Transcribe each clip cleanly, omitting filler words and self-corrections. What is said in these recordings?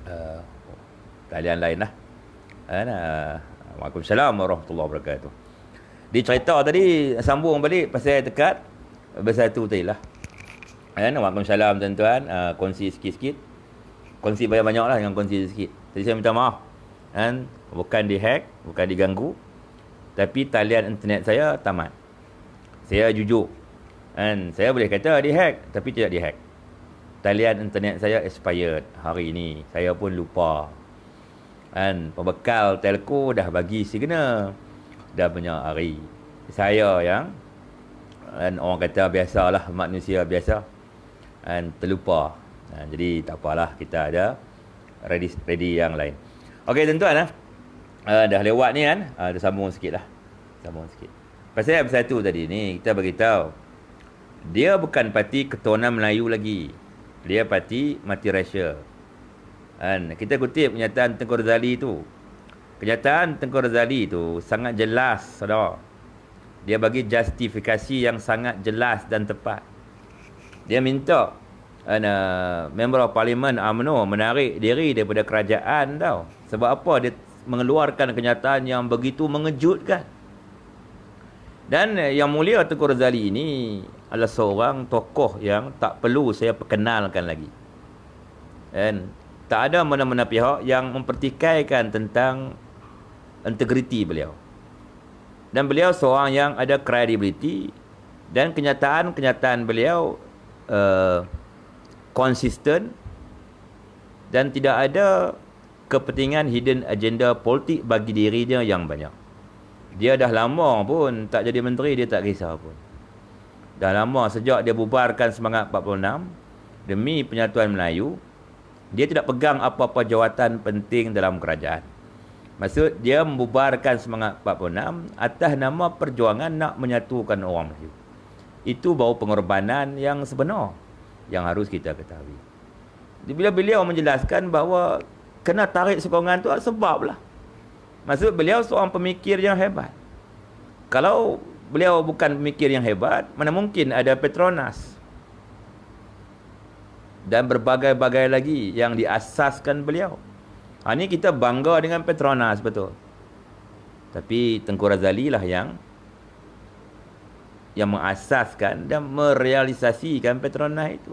uh, talian lain lah. Waalaikumsalam warahmatullahi wabarakatuh. Dia cerita tadi, sambung balik pasal tekad bersatu tadi lah. Waalaikumsalam tuan-tuan. Kongsi sikit-sikit. Kongsi banyak-banyak lah, dengan kongsi sikit. Tadi saya minta maaf. Bukan dihack, bukan diganggu. Tapi talian internet saya tamat. Saya jujur. Saya boleh kata dihack, tapi tidak dihack. Talian internet saya expired hari ini. Saya pun lupa. Pembekal telco dah bagi signal. Dah banyak hari. Saya yang orang kata biasalah, manusia biasa. Terlupa. Jadi tak apalah, kita ada ready yang lain. Okey tuan-tuan, dah lewat ni kan. Dah sambung sikit lah. Sambung sikit. Pasal yang bersatu tadi ni, kita beritahu. Dia bukan parti ketuhanan Melayu lagi. Dia parti multiracial. Kita kutip kenyataan Tengku Razali tu. Kenyataan Tengku Razali tu sangat jelas, saudara. Dia bagi justifikasi yang sangat jelas dan tepat. Dia minta member of parlimen UMNO menarik diri daripada kerajaan tau. Sebab apa? Dia mengeluarkan kenyataan yang begitu mengejutkan. Dan Yang Mulia Tengku Razali ini adalah seorang tokoh yang tak perlu saya perkenalkan lagi. Tak ada mana-mana pihak yang mempertikaikan tentang integriti beliau. Dan beliau seorang yang ada kredibiliti, dan kenyataan-kenyataan beliau konsisten, dan tidak ada kepentingan hidden agenda politik bagi dirinya yang banyak. Dia dah lama pun tak jadi menteri, dia tak kisah pun. Dah lama sejak dia bubarkan Semangat 46 demi penyatuan Melayu, dia tidak pegang apa-apa jawatan penting dalam kerajaan. Maksud dia membubarkan Semangat 46 atas nama perjuangan nak menyatukan orang Melayu. Itu baru pengorbanan yang sebenar yang harus kita ketahui. Bila beliau menjelaskan bahawa kena tarik sokongan tu sebab lah. Maksud beliau seorang pemikir yang hebat. Kalau beliau bukan pemikir yang hebat, mana mungkin ada Petronas dan berbagai-bagai lagi yang diasaskan beliau. Ini kita bangga dengan Petronas, betul. Tapi Tengku Razali lah yang mengasaskan dan merealisasikan Petronas itu.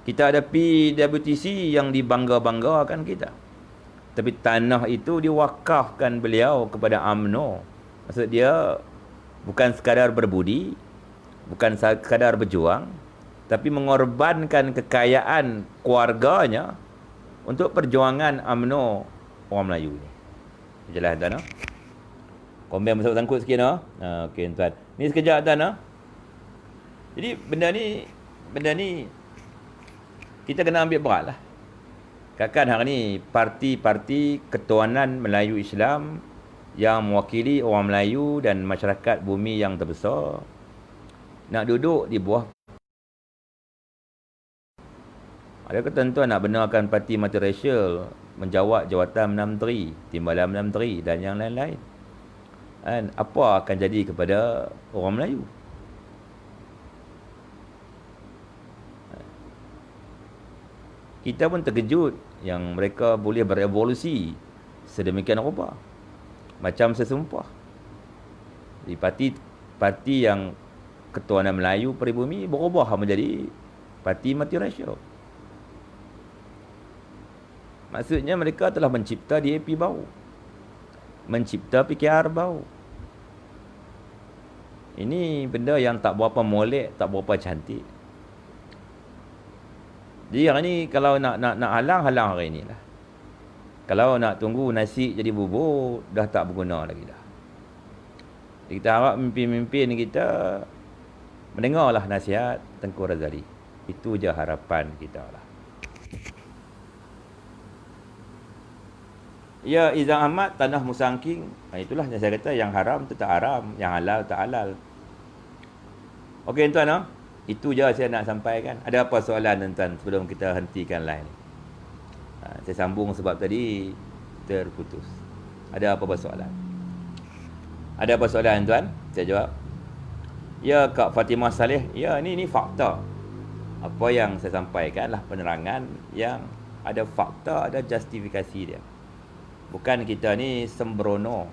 Kita ada PWTC yang dibangga-banggakan kita. Tapi tanah itu diwakafkan beliau kepada UMNO. Maksud dia bukan sekadar berbudi, bukan sekadar berjuang, tapi mengorbankan kekayaan keluarganya untuk perjuangan UMNO orang Melayu ni. Jelas tuan? Komen masuk sangkut sikit no. Okey tuan. Ni sekejap tuan. Jadi benda ni kita kena ambil berat lah. Kan hari ni parti-parti ketuhanan Melayu Islam yang mewakili orang Melayu dan masyarakat bumi yang terbesar nak duduk di bawah. Adakah tuan-tuan nak benarkan parti multiracial menjawat jawatan Menteri, Timbalan Menteri dan yang lain-lain? Apa akan jadi kepada orang Melayu? Kita pun terkejut yang mereka boleh berevolusi sedemikian rupa. Macam sesumpah. Di parti yang ketuhanan Melayu peribumi berubah menjadi parti multiracial. Maksudnya mereka telah mencipta DAP baru. Mencipta PKR baru. Ini benda yang tak berapa molek, tak berapa cantik. Jadi hari ni kalau nak halang hari ni lah. Kalau nak tunggu nasi jadi bubur, dah tak berguna lagi dah. Jadi kita harap pemimpin kita mendengarlah nasihat Tengku Razali. Itu je harapan kita lah. Ya, Izam Ahmad, tanah Musangking. Itulah yang saya kata, yang haram tu tak haram, yang halal tak halal. Okey tuan, itu je saya nak sampaikan. Ada apa soalan tuan sebelum kita hentikan line? Saya sambung sebab tadi terputus. Ada apa soalan? Ada apa soalan tuan? Saya jawab. Ya Kak Fatimah Saleh, ya ini fakta. Apa yang saya sampaikan lah penerangan yang ada fakta, ada justifikasi dia. Bukan kita ni sembrono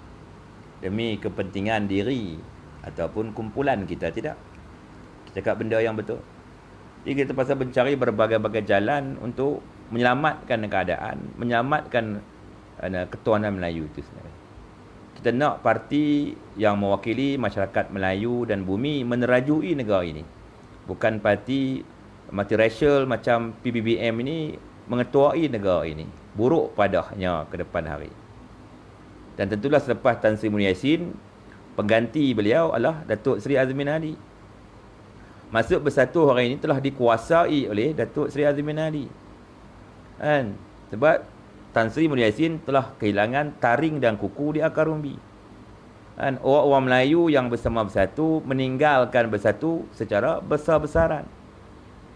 demi kepentingan diri ataupun kumpulan kita, tidak. Kita cakap benda yang betul. Jadi kita pasal mencari berbagai-bagai jalan untuk menyelamatkan keadaan, menyelamatkan ketuhanan Melayu itu sebenarnya. Kita nak parti yang mewakili masyarakat Melayu dan bumi menerajui negara ini. Bukan parti multiracial macam PBBM ini mengetuai negara ini. Buruk padahnya ke depan hari. Dan tentulah selepas Tan Sri Muhyiddin Yassin, pengganti beliau adalah Datuk Seri Azmin Ali. Masuk Bersatu hari ini telah dikuasai oleh Datuk Seri Azmin Ali. Kan? Sebab Tan Sri Muhyiddin Yassin telah kehilangan taring dan kuku di akar umbi. Kan? Orang-orang Melayu yang bersama Bersatu meninggalkan Bersatu secara besar-besaran.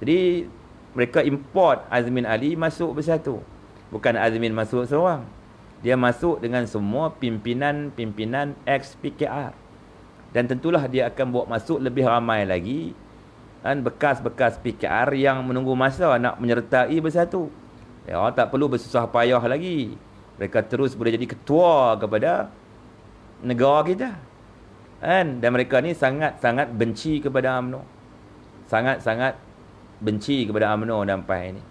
Jadi mereka import Azmin Ali masuk Bersatu. Bukan Azmin masuk seorang. Dia masuk dengan semua pimpinan-pimpinan ex-PKR. Dan tentulah dia akan bawa masuk lebih ramai lagi kan, bekas-bekas PKR yang menunggu masa nak menyertai Bersatu. Ya, tak perlu bersusah payah lagi. Mereka terus boleh jadi ketua kepada negara kita. Kan? Dan mereka ni sangat-sangat benci kepada UMNO. Sangat-sangat benci kepada UMNO dan PAS ni.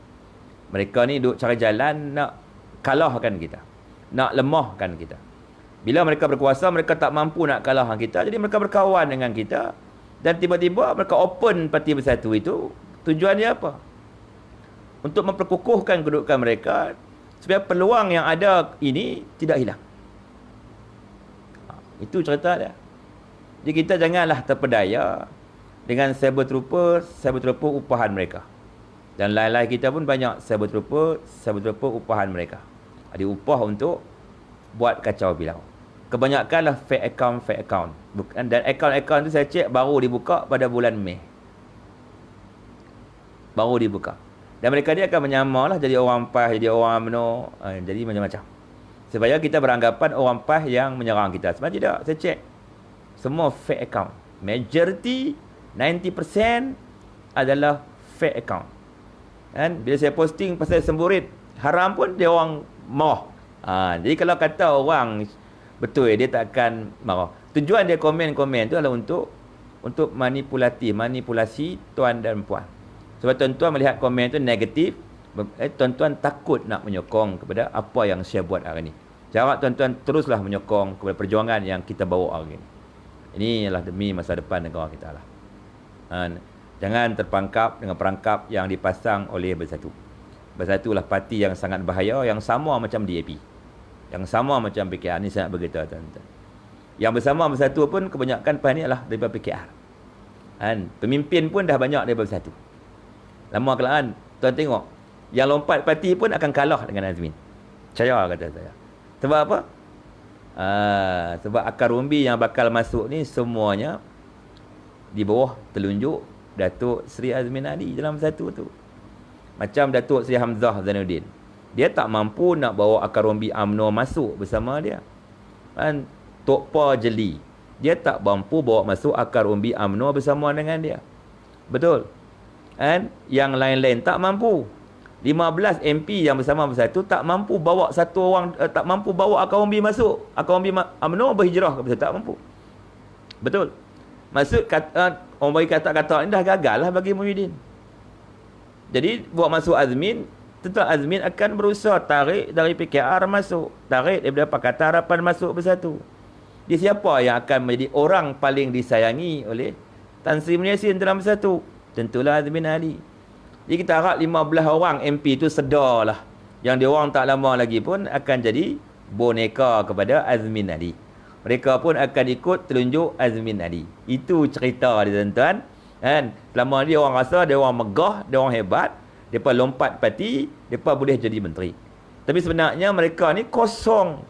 Mereka ni duk cari jalan nak kalahkan kita. Nak lemahkan kita. Bila mereka berkuasa, mereka tak mampu nak kalahkan kita. Jadi mereka berkawan dengan kita. Dan tiba-tiba mereka open Parti Bersatu itu. Tujuannya apa? Untuk memperkukuhkan kedudukan mereka. Supaya peluang yang ada ini tidak hilang. Itu cerita dia. Jadi kita janganlah terpedaya dengan cyber trooper upahan mereka. Dan lain-lain kita pun banyak cyber trooper upahan mereka. Ada upah untuk buat kacau bilau. Kebanyakanlah fake account. Dan account tu saya cek baru dibuka pada bulan Mei. Baru dibuka. Dan mereka ni akan menyamalah jadi orang PAS, jadi orang UMNO, jadi macam-macam. Supaya kita beranggapan orang PAS yang menyerang kita. Sebenarnya tidak, saya cek. Semua fake account. Majority 90% adalah fake account. Kan? Bila saya posting pasal semburit haram pun dia orang marah. Jadi kalau kata orang betul dia tak akan marah. Tujuan dia komen-komen tu adalah untuk manipulasi tuan dan puan. Sebab tuan-tuan melihat komen tu negatif, tuan-tuan takut nak menyokong kepada apa yang saya buat hari ni. Jawab tuan-tuan teruslah menyokong kepada perjuangan yang kita bawa hari ni. Ini adalah demi masa depan negara kita lah. Jangan terperangkap dengan perangkap yang dipasang oleh Bersatu. Bersatu lah parti yang sangat bahaya, yang sama macam DAP. Yang sama macam PKR. Ini sangat bergetar, tuan-tuan. Yang bersama Bersatu pun kebanyakan PAS ni adalah daripada PKR. Pemimpin pun dah banyak daripada Bersatu. Lama kelamaan, tuan tengok, yang lompat parti pun akan kalah dengan Azmin. Percaya kata saya. Sebab apa? Sebab akar umbi yang bakal masuk ni semuanya di bawah telunjuk Datuk Seri Azmin Ali dalam Bersatu tu. Macam Datuk Seri Hamzah Zainuddin. Dia tak mampu nak bawa akar umbi UMNO masuk bersama dia. Tok Pa Jeli. Dia tak mampu bawa masuk akar umbi UMNO bersama dengan dia. Betul? Yang lain-lain tak mampu. 15 MP yang bersama Bersatu tak mampu bawa satu orang, tak mampu bawa akar umbi masuk. Akar umbi UMNO berhijrah ke Bersatu, tak mampu. Betul? Maksud orang bagi kata-kata ni dah gagal lah bagi Muhyiddin. Jadi buat masuk Azmin, tentu Azmin akan berusaha tarik dari PKR masuk, tarik daripada Pakatan Harapan masuk Bersatu. Dia siapa yang akan menjadi orang paling disayangi oleh Tan Sri Muhyiddin Yassin dalam Bersatu? Tentulah Azmin Ali. Jadi kita harap 15 orang MP tu sedarlah. Yang dia orang tak lama lagi pun akan jadi boneka kepada Azmin Ali. Mereka pun akan ikut telunjuk Azmin Ali. Itu cerita dia, tuan-tuan. Selama ni orang rasa dia orang megah, dia orang hebat, depa lompat parti, depa boleh jadi menteri. Tapi sebenarnya mereka ni kosong.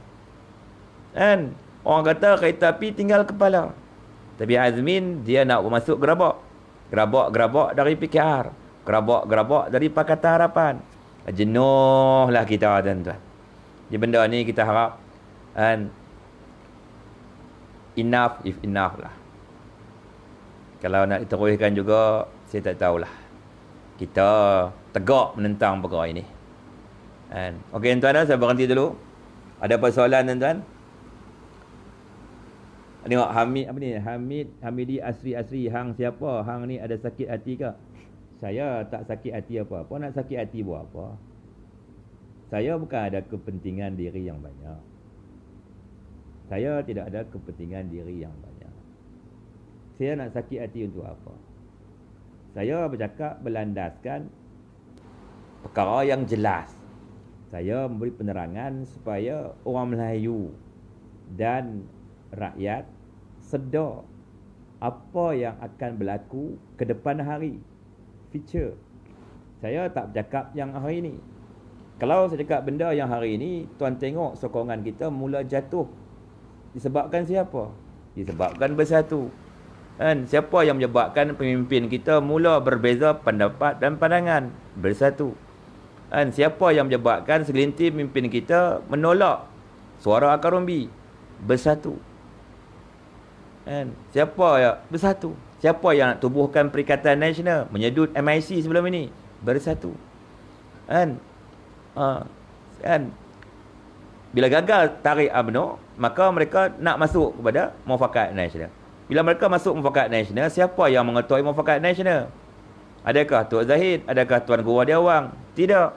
Orang kata kereta api tinggal kepala. Tapi Azmin dia nak masuk gerabak. Gerabak dari PKR. Gerabak dari Pakatan Harapan. Jenuhlah kita, tuan-tuan. Jadi benda ni kita harap enough if enough lah. Kalau nak diteruskan juga, saya tak tahulah. Kita tegak menentang perkara ini. Kan? Okey tuan-tuan, saya berhenti dulu. Ada apa soalan tuan-tuan? Tengok Hamid apa ni? Hamidi Asri. Hang siapa? Hang ni ada sakit hati ke? Saya tak sakit hati apa-apa. Nak sakit hati buat apa? Saya bukan ada kepentingan diri yang banyak. Saya tidak ada kepentingan diri yang banyak. Saya nak sakit hati untuk apa? Saya bercakap berlandaskan perkara yang jelas. Saya memberi penerangan supaya orang Melayu dan rakyat sedar apa yang akan berlaku ke depan hari, future. Saya tak bercakap yang hari ini. Kalau saya cakap benda yang hari ini, tuan tengok sokongan kita mula jatuh. Disebabkan siapa? Disebabkan bersatu. Kan? Siapa yang menyebabkan pemimpin kita mula berbeza pendapat dan pandangan? Bersatu. Kan? Siapa yang menyebabkan segelintir pemimpin kita menolak suara akar umbi? Bersatu. Kan? Siapa yang bersatu? Siapa yang nak tubuhkan Perikatan Nasional, menyedut MIC sebelum ini? Bersatu. Kan? Kan? Bila gagal tarik UMNO, maka mereka nak masuk kepada Muafakat Nasional. Bila mereka masuk Muafakat Nasional, siapa yang mengetuai Muafakat Nasional? Adakah Tok Zahid? Adakah Tuan Guru Diawang? Tidak.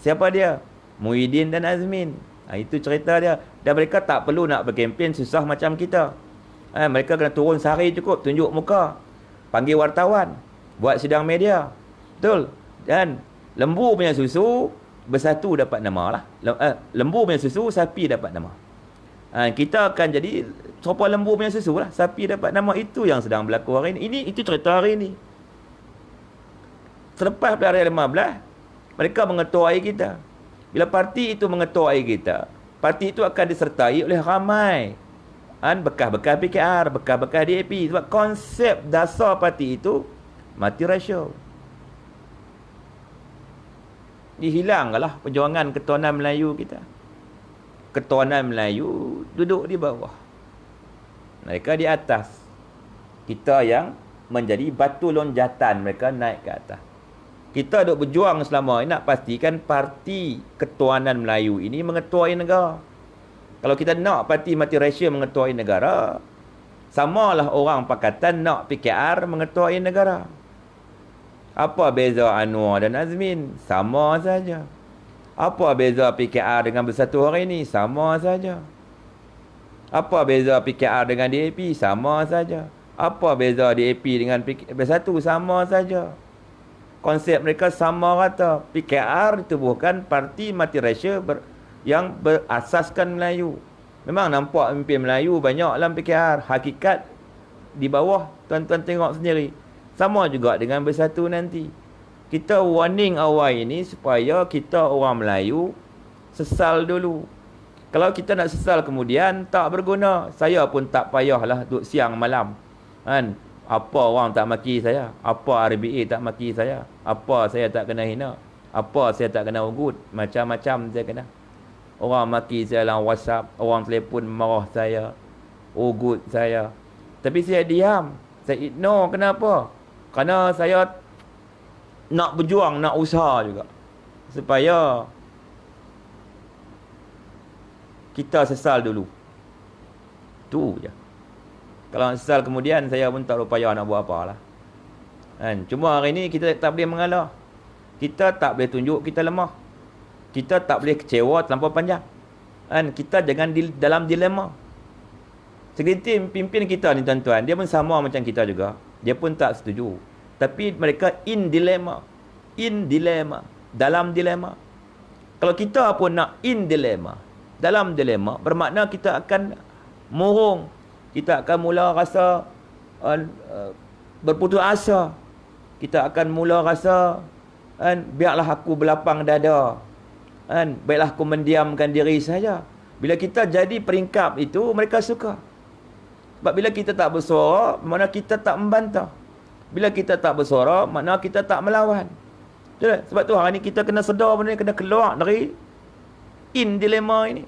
Siapa dia? Muhyiddin dan Azmin. Itu cerita dia. Dan mereka tak perlu nak berkempen susah macam kita. Mereka kena turun sehari cukup, tunjuk muka, panggil wartawan, buat sidang media. Betul? Dan lembu punya susu, bersatu dapat nama lah. Lembu punya susu, sapi dapat nama. Kita akan jadi serupa lembu punya susu lah. Sapi dapat nama. Itu yang sedang berlaku hari ini. Itu cerita hari ini. Selepas pelarian 15, mereka mengetuai kita. Bila parti itu mengetuai kita, parti itu akan disertai oleh ramai bekas-bekas PKR, bekas-bekas DAP. Sebab konsep dasar parti itu multiracial. Dihilanglah perjuangan ketuanan Melayu kita. Ketuanan Melayu duduk di bawah, mereka di atas. Kita yang menjadi batu lonjatan mereka naik ke atas. Kita duk berjuang selama ini nak pastikan parti ketuanan Melayu ini mengetuai negara. Kalau kita nak parti multiracial mengetuai negara, samalah orang pakatan nak PKR mengetuai negara. Apa beza Anwar dan Azmin? Sama saja. Apa beza PKR dengan Bersatu hari ini? Sama saja. Apa beza PKR dengan DAP? Sama saja. Apa beza DAP dengan Bersatu? Sama saja. Konsep mereka sama rata. PKR ditubuhkan parti multiracial yang berasaskan Melayu. Memang nampak pemimpin Melayu banyak dalam PKR. Hakikat di bawah, tuan-tuan tengok sendiri. Sama juga dengan Bersatu nanti. Kita warning awal ini supaya kita orang Melayu sesal dulu. Kalau kita nak sesal kemudian, tak berguna. Saya pun tak payahlah duduk siang malam. Kan? Apa orang tak maki saya? Apa RBA tak maki saya? Apa saya tak kena hina? Apa saya tak kena ugut? Macam-macam saya kena. Orang maki saya dalam WhatsApp, orang telefon marah saya, ugut saya. Tapi saya diam. Saya ignore. Kenapa? Kerana saya nak berjuang, nak usaha juga supaya kita sesal dulu. Tu je. Kalau sesal kemudian, saya pun tak berupaya nak buat apa lah. Kan? Cuma hari ni kita tak boleh mengalah. Kita tak boleh tunjuk kita lemah. Kita tak boleh kecewa terlampau panjang. Kan? Kita jangan dalam dilema. Segelintir pimpin kita ni tuan-tuan, dia pun sama macam kita juga. Dia pun tak setuju. Tapi mereka in dilema. Dalam dilema. Kalau kita pun nak in dilema, dalam dilema, bermakna kita akan murung. Kita akan mula rasa berputus asa. Kita akan mula rasa biarlah aku berlapang dada. Baiklah aku mendiamkan diri saja. Bila kita jadi peringkap itu, mereka suka. Sebab bila kita tak bersuara, mana kita tak membantah. Bila kita tak bersuara, makna kita tak melawan. Betul? Sebab tu hari ni kita kena sedar benda ni, kena keluar dari in dilema ini.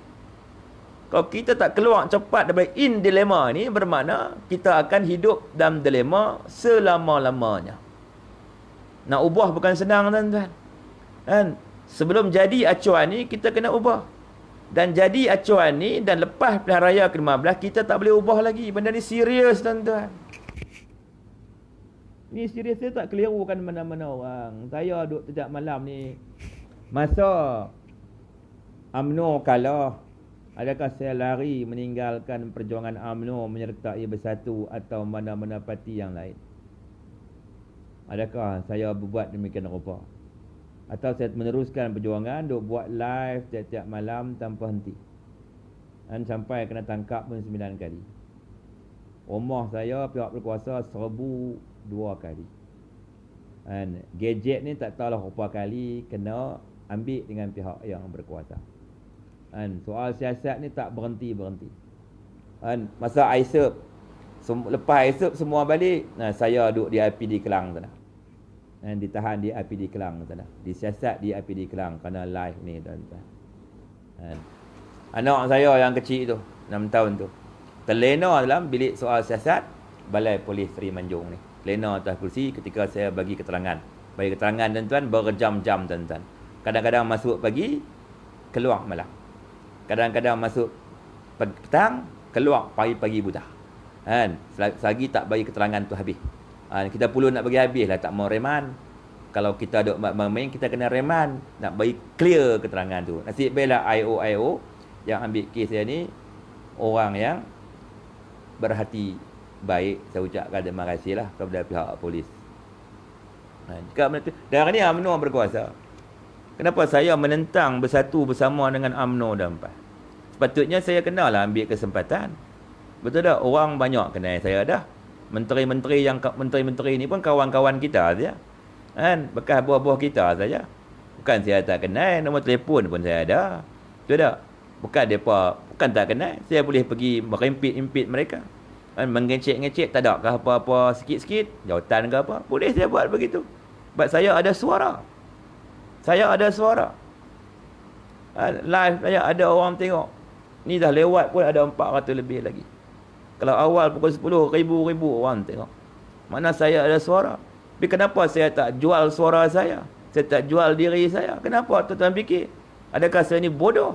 Kalau kita tak keluar cepat daripada in dilema ini, bermakna kita akan hidup dalam dilema selama-lamanya. Nak ubah bukan senang tuan-tuan. Kan? Sebelum jadi acuan ni, kita kena ubah. Dan jadi acuan ni, dan lepas pilihan raya ke-15, kita tak boleh ubah lagi. Benda ni serius, tuan-tuan. Ni serius, saya tak kelirukan mana-mana orang. Saya duduk setiap malam ni, masa UMNO kalah, adakah saya lari meninggalkan perjuangan UMNO menyertai Bersatu atau mana-mana parti yang lain? Adakah saya berbuat demikian rupa? Atau saya meneruskan perjuangan, duk buat live tiap-tiap malam tanpa henti, dan sampai kena tangkap pun 9 kali. Rumah saya pihak berkuasa serbu 2 kali. Dan gadget ni tak tahulah berapa kali kena ambil dengan pihak yang berkuasa. Dan soal siasat ni tak berhenti-berhenti. Dan masa ISEP, lepas ISEP semua balik, saya duduk di IPD Kelang sana. Dan ditahan di IPD Kelang sana. Disiasat di IPD Kelang kerana live ni, tuan-tuan. Anak saya yang kecil tu, 6 tahun tu, terlena dalam bilik soal siasat Balai Polis Seri Manjung ni. Terlena atas kursi ketika saya bagi keterangan. Bagi keterangan, tuan-tuan, berjam-jam, tuan-tuan. Kadang-kadang masuk pagi, keluar malam. Kadang-kadang masuk petang, keluar pagi-pagi buta. Kan? Selagi tak bagi keterangan tu habis. Kita perlu nak bagi habis lah, tak mau reman. Kalau kita duk main, kita kena reman, nak bagi clear keterangan tu. Nasib baiklah IO yang ambil kes saya ni orang yang berhati baik. Saya ucapkan terima kasih lah kepada pihak polis. Dan hari ni UMNO berkuasa. Kenapa saya menentang Bersatu bersama dengan UMNO dan PAS? Sepatutnya saya kenalah ambil kesempatan. Betul tak? Orang banyak kenal saya dah. Menteri-menteri ni pun kawan-kawan kita saja. Kan? Bekas buah-buah kita saja. Bukan saya tak kenal, nombor telefon pun saya ada. Betul tak? Bukan tak kenal. Saya boleh pergi merimpit-impit mereka. Kan? Mengecek-ngecek, tak ada ke apa-apa sikit-sikit, jawatan ke apa. Boleh saya buat begitu. Sebab saya ada suara. Saya ada suara. Live saya ada orang tengok. Ni dah lewat pun ada 400 lebih lagi. Kalau awal pukul 10, ribu-ribu orang tengok. Mana saya ada suara. Tapi kenapa saya tak jual suara saya? Saya tak jual diri saya. Kenapa tuan-tuan fikir? Adakah saya ni bodoh?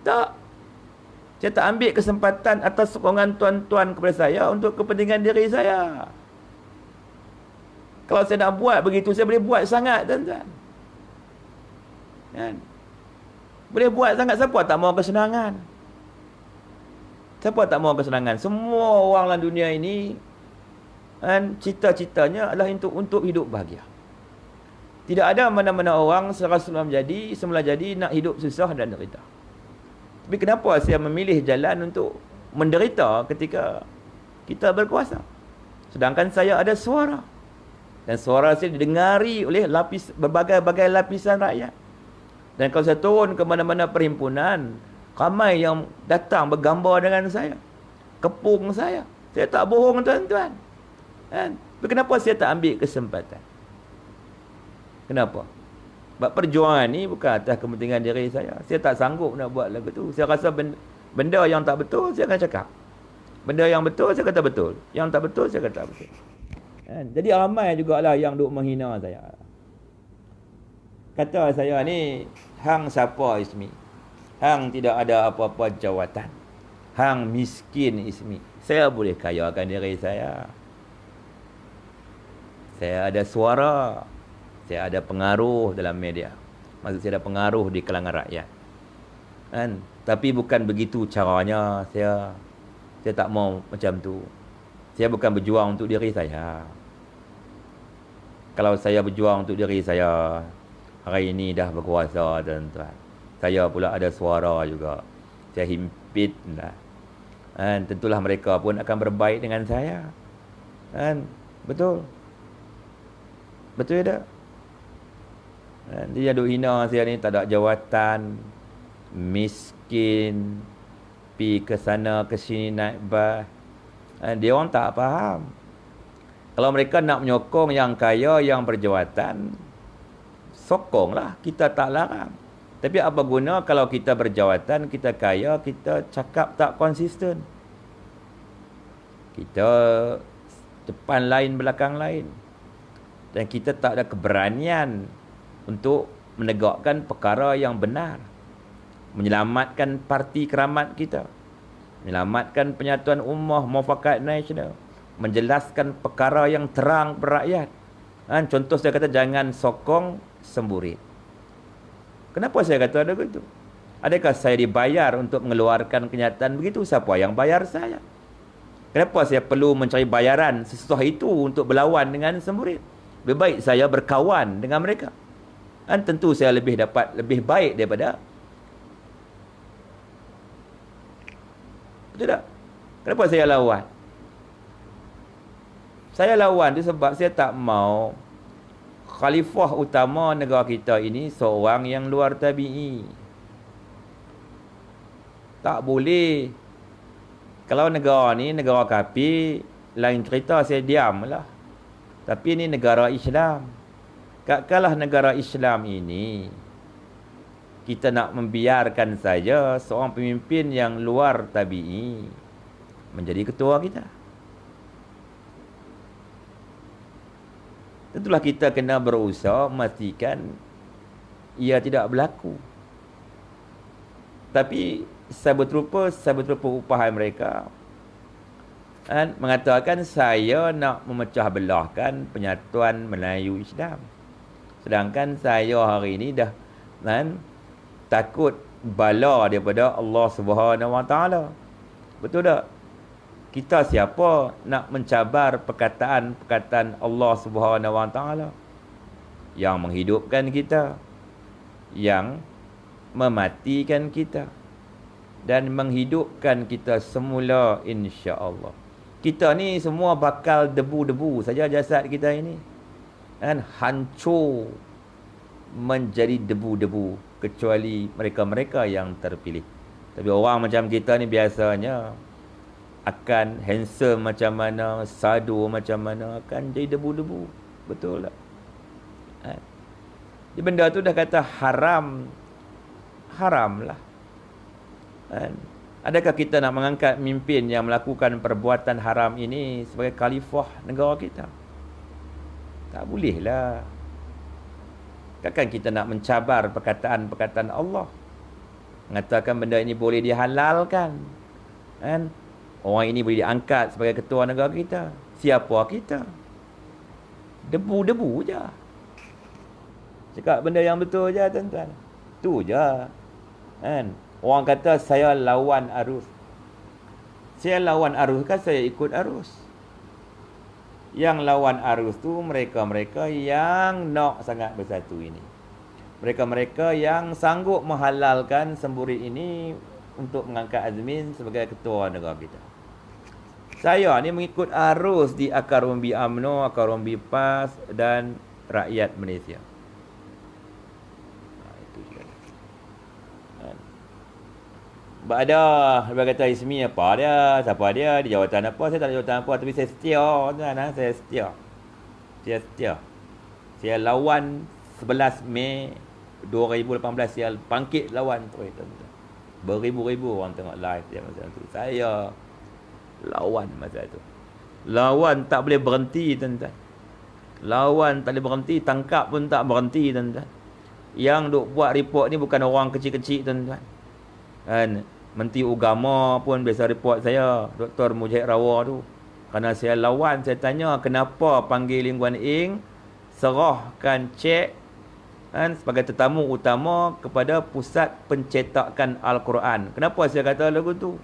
Tak. Saya tak ambil kesempatan atas sokongan tuan-tuan kepada saya untuk kepentingan diri saya. Kalau saya nak buat begitu, saya boleh buat sangat, tuan-tuan. Kan? Boleh buat sangat. Siapa tak mahu kesenangan? Siapa tak mahu kesenangan? Semua orang dalam dunia ini, kan, cita-citanya adalah untuk hidup bahagia. Tidak ada mana-mana orang semula jadi nak hidup susah dan derita. Tapi kenapa saya memilih jalan untuk menderita ketika kita berkuasa? Sedangkan saya ada suara. Dan suara saya didengari oleh berbagai-bagai lapisan rakyat. Dan kalau saya turun ke mana-mana perhimpunan, ramai yang datang bergambar dengan saya. Kepung saya. Saya tak bohong, tuan-tuan. Kan? Tapi kenapa saya tak ambil kesempatan? Kenapa? Sebab perjuangan ni bukan atas kepentingan diri saya. Saya tak sanggup nak buat lagu tu. Saya rasa benda yang tak betul, saya akan cakap. Benda yang betul, saya kata betul. Yang tak betul, saya kata betul. Kan? Jadi ramai jugalah yang duk menghina saya. Kata saya ni, hang siapa ismi? Hang tidak ada apa-apa jawatan. Hang miskin ismi. Saya boleh kayakan diri saya. Saya ada suara. Saya ada pengaruh dalam media. Maksud saya ada pengaruh di kalangan rakyat. Kan? Tapi bukan begitu caranya. Saya tak mau macam tu. Saya bukan berjuang untuk diri saya. Kalau saya berjuang untuk diri saya, hari ini dah berkuasa, tuan-tuan. Saya pula ada suara juga. Saya himpit dah. Dan tentulah mereka pun akan berbaik dengan saya. Kan? Betul. Betul tak? Dia duk hina saya ni, tak ada jawatan, miskin, pi ke sana ke sini naik bas. Dia orang tak faham. Kalau mereka nak menyokong yang kaya, yang berjawatan, sokonglah, kita tak larang. Tapi apa guna kalau kita berjawatan, kita kaya, kita cakap tak konsisten. Kita depan lain, belakang lain. Dan kita tak ada keberanian untuk menegakkan perkara yang benar, menyelamatkan parti keramat kita, menyelamatkan penyatuan ummah, muafakat nasional, menjelaskan perkara yang terang kepada rakyat. Contoh saya kata jangan sokong semburit. Kenapa saya kata ada begitu? Adakah saya dibayar untuk mengeluarkan kenyataan begitu? Siapa yang bayar saya? Kenapa saya perlu mencari bayaran sesusah itu untuk berlawan dengan semburit? Lebih baik saya berkawan dengan mereka. Tentu saya lebih baik daripada. Betul tak? Kenapa saya lawan? Saya lawan itu sebab saya tak mau khalifah utama negara kita ini seorang yang luar tabi'i. Tak boleh. Kalau negara ni negara kafir, lain cerita, saya diamlah. Tapi ini negara Islam. Kalah negara Islam ini, kita nak membiarkan saja seorang pemimpin yang luar tabi'i menjadi ketua kita. Tentulah kita kena berusaha memastikan ia tidak berlaku. Tapi sabut rupa upahan mereka mengatakan saya nak memecah belahkan penyatuan Melayu Islam. Sedangkan saya hari ini dah takut bala daripada Allah Subhanahu Wa Taala. Betul tak? Kita siapa nak mencabar perkataan Allah Subhanahu Wa Taala yang menghidupkan kita, yang mematikan kita dan menghidupkan kita semula insya-Allah. Kita ni semua bakal debu-debu saja jasad kita ini. Hancur menjadi debu-debu kecuali mereka-mereka yang terpilih. Tapi orang macam kita ni biasanya akan handsome macam mana, sadu macam mana, akan jadi debu-debu. Betul tak? Jadi benda tu dah kata haram. Haram lah. Adakah kita nak mengangkat pemimpin yang melakukan perbuatan haram ini sebagai khalifah negara kita? Tak boleh lah. Takkan kita nak mencabar perkataan-perkataan Allah, mengatakan benda ini boleh dihalalkan, orang ini boleh diangkat sebagai ketua negara kita. Siapa kita? Debu-debu je. Cakap benda yang betul je tuan-tuan. Tu je. Orang kata saya lawan arus. Saya lawan arus kan saya ikut arus. Yang lawan arus tu mereka-mereka yang nak sangat bersatu ini. Mereka-mereka yang sanggup menghalalkan semburit ini untuk mengangkat Azmin sebagai ketua negara kita. Saya ni mengikut arus di akar umbi UMNO, akar umbi PAS dan rakyat Malaysia. Itu juga. Ada dia kata Ismi apa dia, siapa dia, di jawatan apa, saya tak ada jawatan apa, tapi saya setia tuan, saya setia. Saya setia. Saya lawan 11 Mei 2018 saya bangkit lawan tu tuan. Beribu-ribu orang tengok live dia masa tu. Saya lawan masa tu. Lawan tak boleh berhenti tuan-tuan. Lawan tak boleh berhenti, tangkap pun tak berhenti tuan-tuan. Yang duk buat report ni bukan orang kecil-kecil tuan-tuan. Menteri Agama pun biasa report saya, Dr. Mujahid Rawa tu. Kerana saya lawan, saya tanya kenapa panggil Lim Guan Eng serahkan cek sebagai tetamu utama kepada Pusat Pencetakan Al-Quran. Kenapa saya kata lagu tu?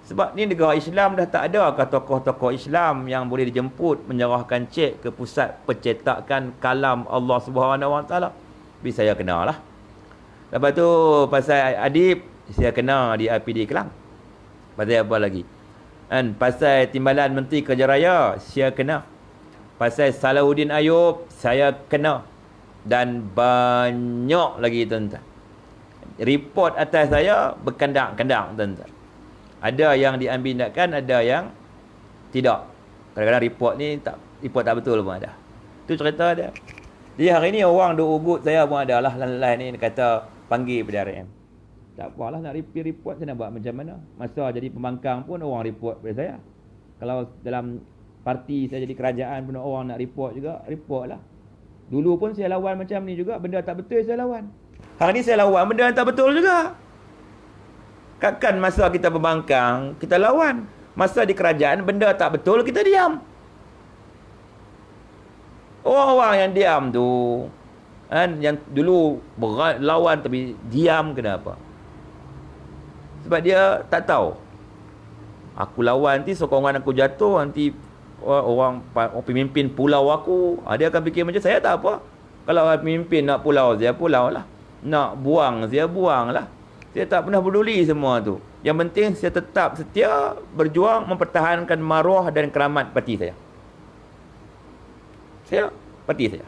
Sebab ni negara Islam dah tak ada ke tokoh-tokoh Islam yang boleh dijemput menyerahkan cek ke Pusat Pencetakan Kalam Allah Subhanahu Wa Taala. Tapi saya kenalah. Lepas tu pasal adib saya kena di IPD Kelang. Pasal apa lagi? Pasal Timbalan Menteri Kerja Raya saya kena. Pasal Salahuddin Ayub saya kena. Dan banyak lagi tuan-tuan. Report atas saya berkandang-kandang tuan-tuan. Ada yang diambil tindakan, ada yang tidak. Kadang-kadang report tak betul pun ada. Itu cerita dia. Jadi hari ni orang duk ugut saya pun ada lah. Lain-lain ni kata panggil pada RM. Tak apalah nak report saya nak buat macam mana. Masa jadi pembangkang pun orang report pada saya. Kalau dalam parti saya jadi kerajaan pun orang nak report juga, report lah. Dulu pun saya lawan macam ni juga, benda tak betul saya lawan. Hari ni saya lawan benda yang tak betul juga. Takkan masa kita berbangkang, kita lawan. Masa di kerajaan, benda tak betul, kita diam. Orang-orang yang diam tu, kan, yang dulu berat lawan tapi diam, kenapa? Sebab dia tak tahu. Aku lawan nanti sokongan aku jatuh, nanti orang pemimpin pulau aku, dia akan fikir macam saya tak apa. Kalau pemimpin nak pulau, saya pulau lah. Nak buang, saya buang lah. Saya tak pernah peduli semua tu. Yang penting saya tetap setia berjuang mempertahankan maruah dan keramat parti saya. Parti saya.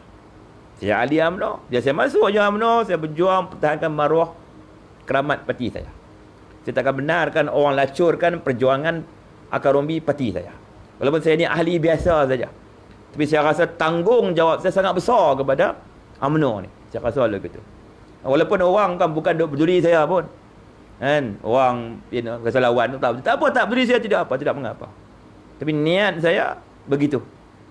Saya ahli UMNO. Dia saya masuk je UMNO, saya berjuang pertahankan maruah keramat parti saya. Saya takkan benarkan orang lacurkan perjuangan akar umbi parti saya. Walaupun saya ni ahli biasa saja. Tapi saya rasa tanggungjawab saya sangat besar kepada UMNO ni. Saya rasa begitu. Walaupun orang kan bukan duk peduli saya pun. Kan? Orang rasa lawan tu tak apa, tak peduli saya, tidak apa, tidak mengapa. Tapi niat saya begitu.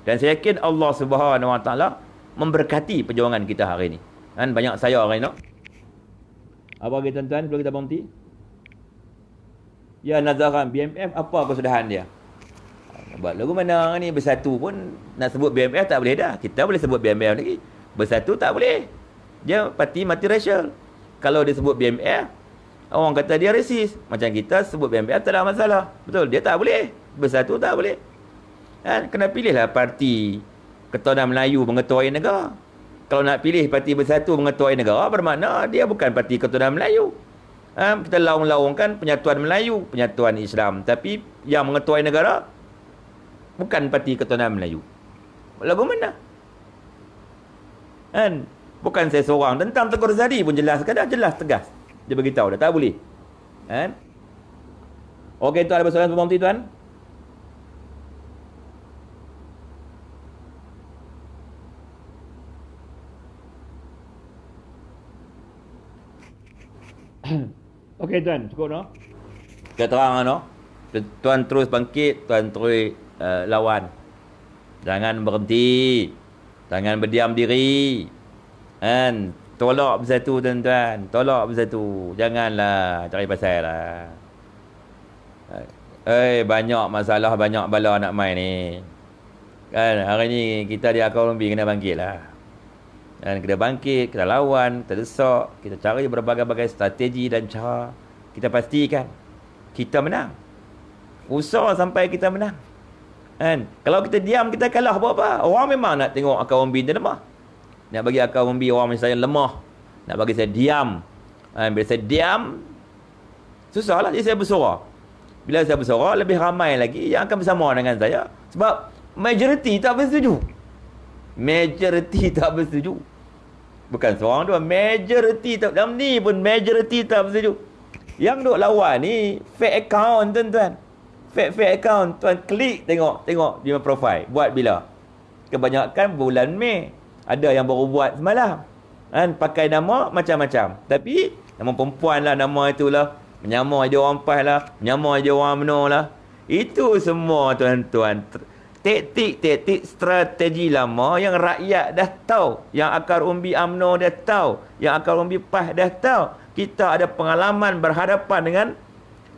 Dan saya yakin Allah Subhanahu Wa Taala memberkati perjuangan kita hari ni. Kan banyak saya hari ni. Apa lagi tuan-tuan sebelum kita berhenti? Ya nazaran BMF apa kesudahan dia? Buat lagu mana ni bersatu pun nak sebut BMF tak boleh dah. Kita boleh sebut BMF lagi. Bersatu tak boleh. Dia parti multiracial. Kalau dia sebut BMF, orang kata dia resis. Macam kita sebut BMF tak ada masalah. Betul, dia tak boleh. Bersatu tak boleh. Kan? Kena pilihlah parti Ketuhanan Melayu mengetuai negara. Kalau nak pilih parti Bersatu mengetuai negara, bermakna dia bukan parti Ketuhanan Melayu. Kita laung-laungkan penyatuan Melayu, penyatuan Islam. Tapi yang mengetuai negara bukan parti Ketuhanan Melayu. Lagu mana? Kan? Bukan saya seorang. Tentang Teguh Razali pun jelas kan? Jelas, tegas. Dia beritahu dah, tak boleh. Kan? Okey, tuan ada persoalan sebelum nanti, tuan? Okey, tuan. Cukup, no? Kita terang, no? Tuan terus bangkit, tuan terus lawan. Jangan berhenti. Jangan berdiam diri. Kan? Tolak Bersatu, tuan-tuan. Tolak Bersatu. Janganlah cari pasal lah. Banyak masalah, banyak bala nak main ni. Kan? Hari ni kita di akar umbi kena bangkit lah. Dan kita bangkit, kita lawan, kita desak, kita cari berbagai-bagai strategi dan cara. Kita pastikan kita menang. Usaha sampai kita menang. Kan? Kalau kita diam, kita kalah apa-apa. Orang memang nak tengok akar umbi dia lemah. Nak bagi akar umbi orang macam saya lemah. Nak bagi saya diam. Bila saya diam, susahlah. Jadi saya bersuara. Bila saya bersuara, lebih ramai lagi yang akan bersama dengan saya. Sebab majoriti tak bersetuju. Majoriti tak bersetuju. Bukan seorang dua, majoriti tak. Dalam ni pun majoriti tak bersetuju. Yang duk lawan ni fake account, tuan-tuan. Fake account. Tuan klik tengok dia profile. Buat bila? Kebanyakan bulan Mei. Ada yang baru buat semalam. Kan? Pakai nama macam-macam. Tapi nama perempuan lah, nama itulah. Menyamar dia orang PAS lah. Menyamar dia orang UMNO lah. Itu semua, tuan-tuan. Taktik strategi lama yang rakyat dah tahu. Yang akar umbi UMNO dah tahu. Yang akar umbi PAS dah tahu. Kita ada pengalaman berhadapan dengan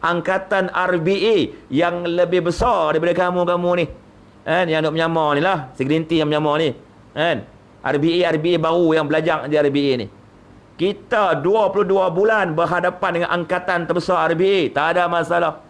angkatan RBA yang lebih besar daripada kamu ni. Kan? Yang nak menyamar ni lah. Segelintir yang menyamar ni. Kan? RBA baru yang belajar di RBA ni. Kita 22 bulan berhadapan dengan angkatan terbesar RBA. Tak ada masalah.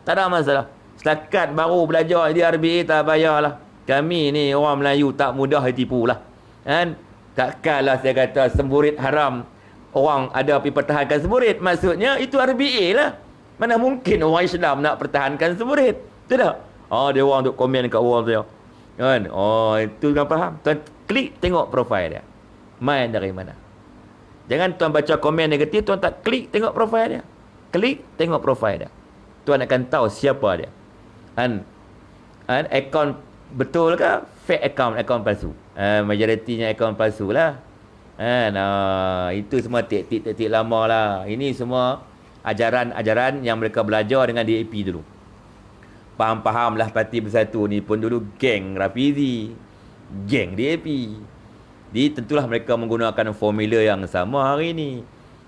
Tak ada masalah. Setakat baru belajar di RBA tak payahlah. Kami ni orang Melayu tak mudah ditipu lah. Kan? Takkanlah saya kata semburit haram. Orang ada pergi pertahankan semburit. Maksudnya itu RBA lah. Mana mungkin orang Islam nak pertahankan semburit. Tidak. Dia orang duk komen kat orang saya. Kan? Itu kan faham. Tuan klik tengok profil dia. Main dari mana. Jangan tuan baca komen negatif, tuan tak klik tengok profil dia. Klik tengok profil dia. Tuan akan tahu siapa dia. Kan? Akaun betul ke? Fake akaun palsu. Majoritinya akaun palsu lah. Itu semua taktik lama lah. Ini semua ajaran-ajaran yang mereka belajar dengan DAP dulu. Faham-fahamlah Parti Bersatu ni pun dulu geng Rafizi, geng DAP. Jadi tentulah mereka menggunakan formula yang sama hari ni.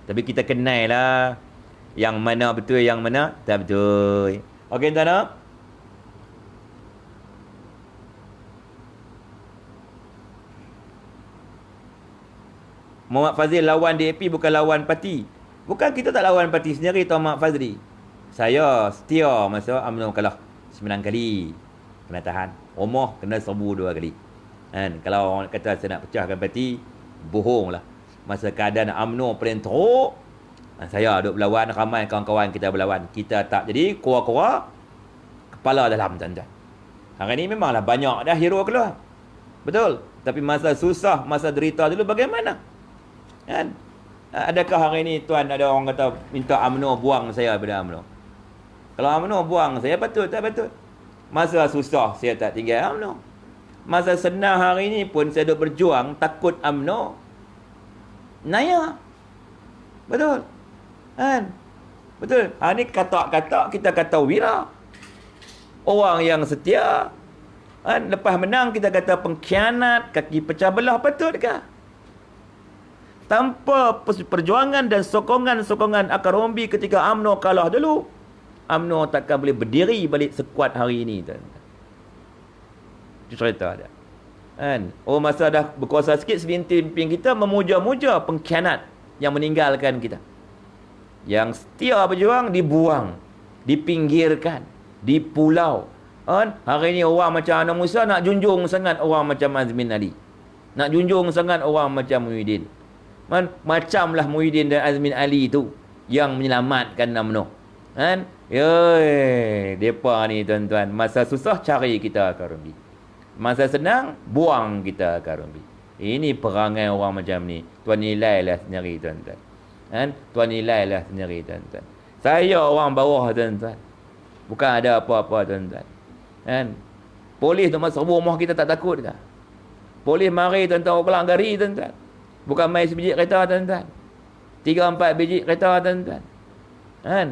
Tapi kita kenal lah yang mana betul, yang mana tak betul. Okey tuan-tuan. Muhammad Fazil lawan DAP bukan lawan parti. Bukan, kita tak lawan parti sendiri Tuan Muhammad Fazli. Saya setia masa UMNO kalah 9 kali. Kena tahan. Rumah kena serbu 2 kali. Kan? Kalau orang kata saya nak pecahkan parti, bohong lah. Masa keadaan UMNO paling teruk, saya duduk berlawan, ramai kawan-kawan kita berlawan. Kita tak jadi kura-kura kepala dalam tuan-tuan. Hari ni memanglah banyak dah hero keluar. Betul. Tapi masa susah, masa derita dulu bagaimana? Kan? Adakah hari ni tuan ada orang kata minta UMNO buang saya daripada UMNO? Kalau UMNO buang saya, patut tak patut? Masa susah saya tak tinggal UMNO. Masa senang hari ni pun saya duk berjuang takut UMNO naya. Betul. Kan? Betul. Hari ni kata-kata kita kata wira. Orang yang setia. Kan? Lepas menang kita kata pengkhianat, kaki pecah belah, betul ke? Tanpa perjuangan dan sokongan-sokongan akar umbi ketika UMNO kalah dulu, UMNO takkan boleh berdiri balik sekuat hari ini. Itu cerita dia. Kan? Oh, masa dah berkuasa sikit, selintir pimpin kita memuja-muja pengkhianat yang meninggalkan kita. Yang setia berjuang dibuang, dipinggirkan, dipulau. Kan? Hari ini orang macam Ana Musa nak junjung sangat orang macam Azmin Ali. Nak junjung sangat orang macam Muhyiddin. Macamlah Muhyiddin dan Azmin Ali tu yang menyelamatkan UMNO. Kan? Yoi, depa ni tuan-tuan, masa susah cari kita akar umbi. Masa senang buang kita akar umbi. Ini perangai orang macam ni. Tuan nilailah sendiri tuan-tuan. Kan? Tuan nilailah sendiri tuan-tuan. Saya orang bawah tuan-tuan. Bukan ada apa-apa tuan-tuan. Kan? Polis tu masuk rumah kita tak takut ke? Polis mari tuan-tuan, orang kelang gari tuan-tuan. Bukan main sebiji kereta tuan-tuan. 3-4 biji kereta tuan-tuan. Kan?